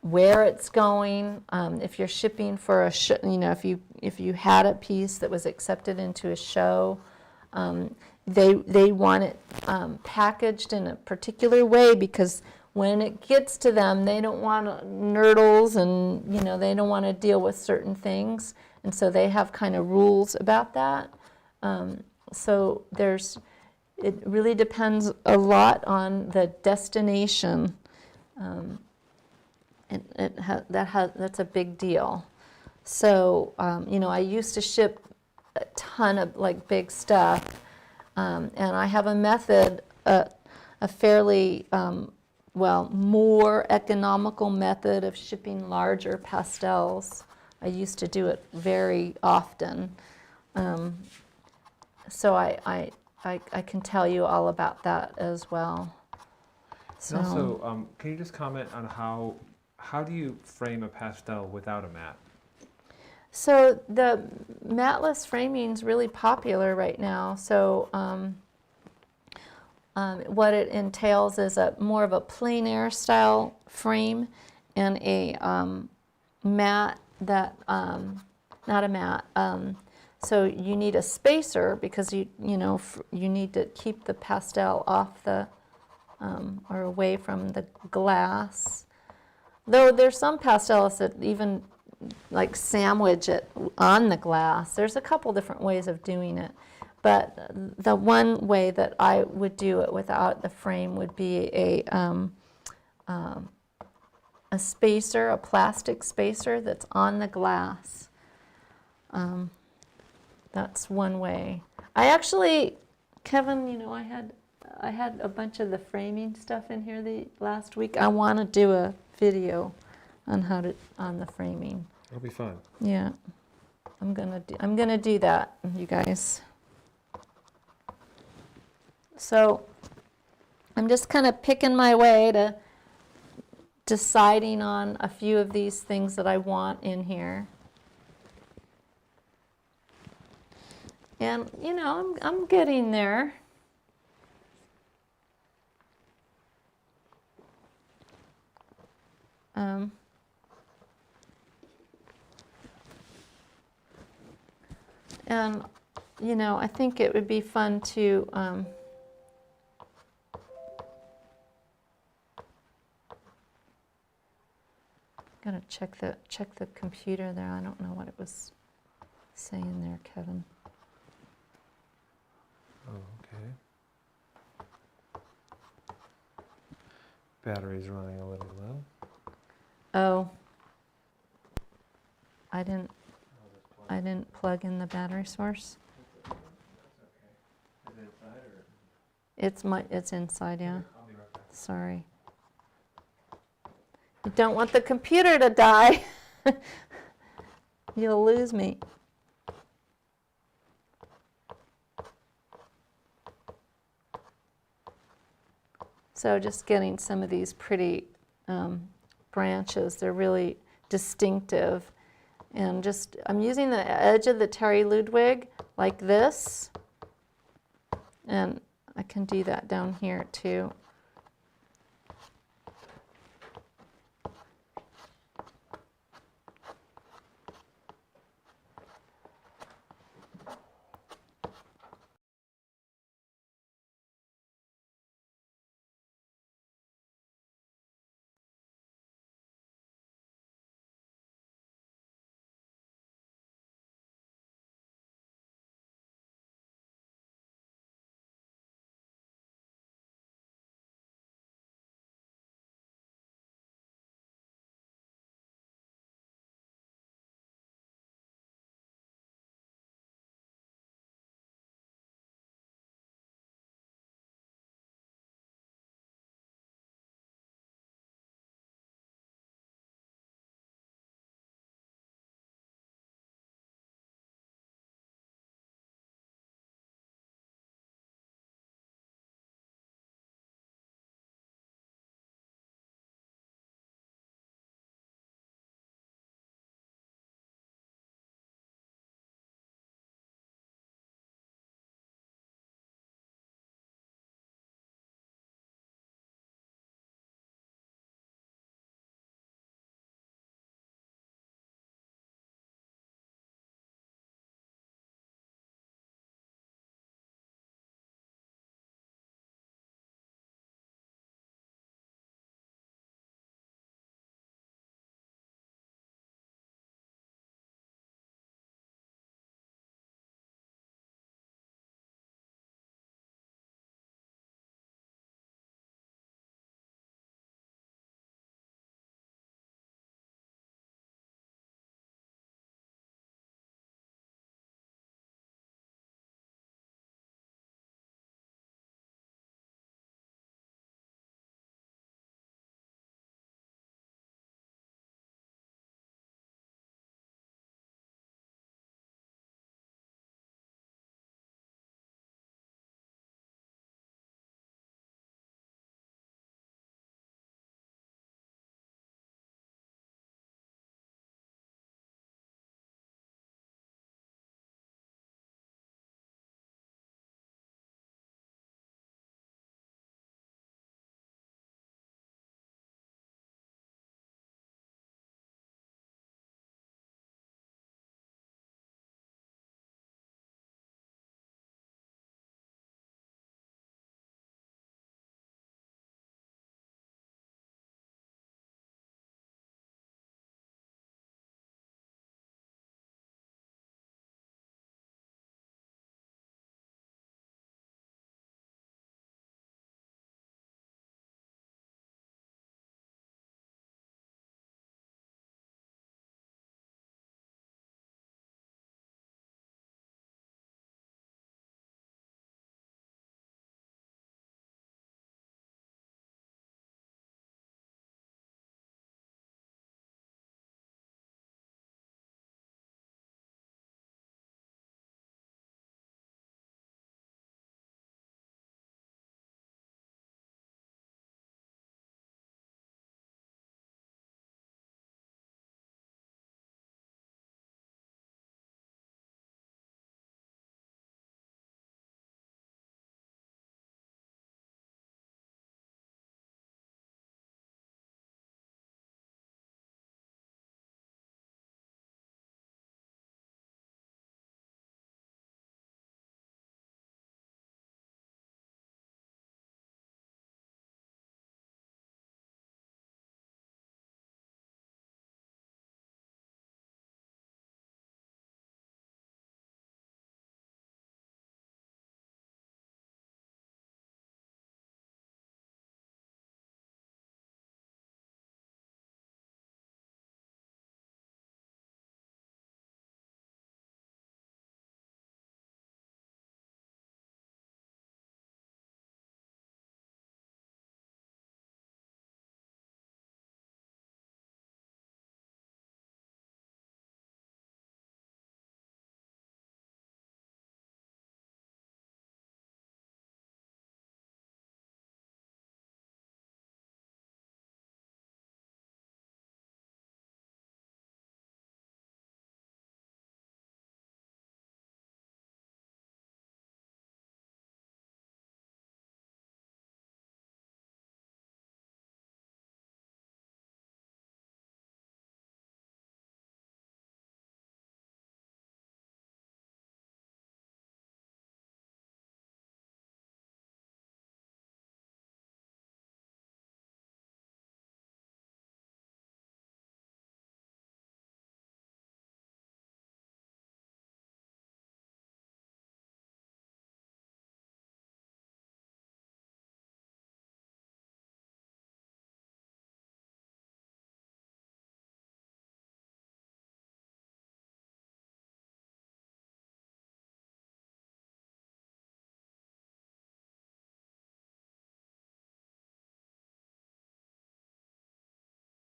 S1: Where it's going, if you're shipping for a if you had a piece that was accepted into a show, they want it packaged in a particular way, because when it gets to them, they don't want nurdles, and they don't want to deal with certain things, and so they have kind of rules about that. So it really depends a lot on the destination. That's a big deal. So, I used to ship a ton of big stuff, and I have a method, a fairly, more economical method of shipping larger pastels. I used to do it very often. So I can tell you all about that as well. So,
S2: And also, can you just comment on how do you frame a pastel without a matte?
S1: So the matte-less framing is really popular right now. So what it entails is more of a plein air style frame, and a matte that, not a matte. So you need a spacer, because you need to keep the pastel off the or away from the glass. Though there's some pastels that even sandwich it on the glass. There's a couple different ways of doing it, but the one way that I would do it without the frame would be a spacer, a plastic spacer that's on the glass. That's one way. I actually, Kevin, I had a bunch of the framing stuff in here last week. I want to do a video on the framing.
S2: It'll be fun.
S1: Yeah, I'm gonna do that, you guys. So I'm just kind of picking my way to deciding on a few of these things that I want in here. And I'm getting there. And I think it would be fun to gotta check the computer there. I don't know what it was saying there, Kevin.
S2: Oh, okay. Battery's running a little low.
S1: Oh, I didn't plug in the battery source.
S2: That's okay. Is it inside or?
S1: It's inside, yeah.
S2: I'll be right back.
S1: Sorry. You don't want the computer to die. You'll lose me. So just getting some of these pretty branches. They're really distinctive. And I'm using the edge of the Terry Ludwig like this. And I can do that down here too.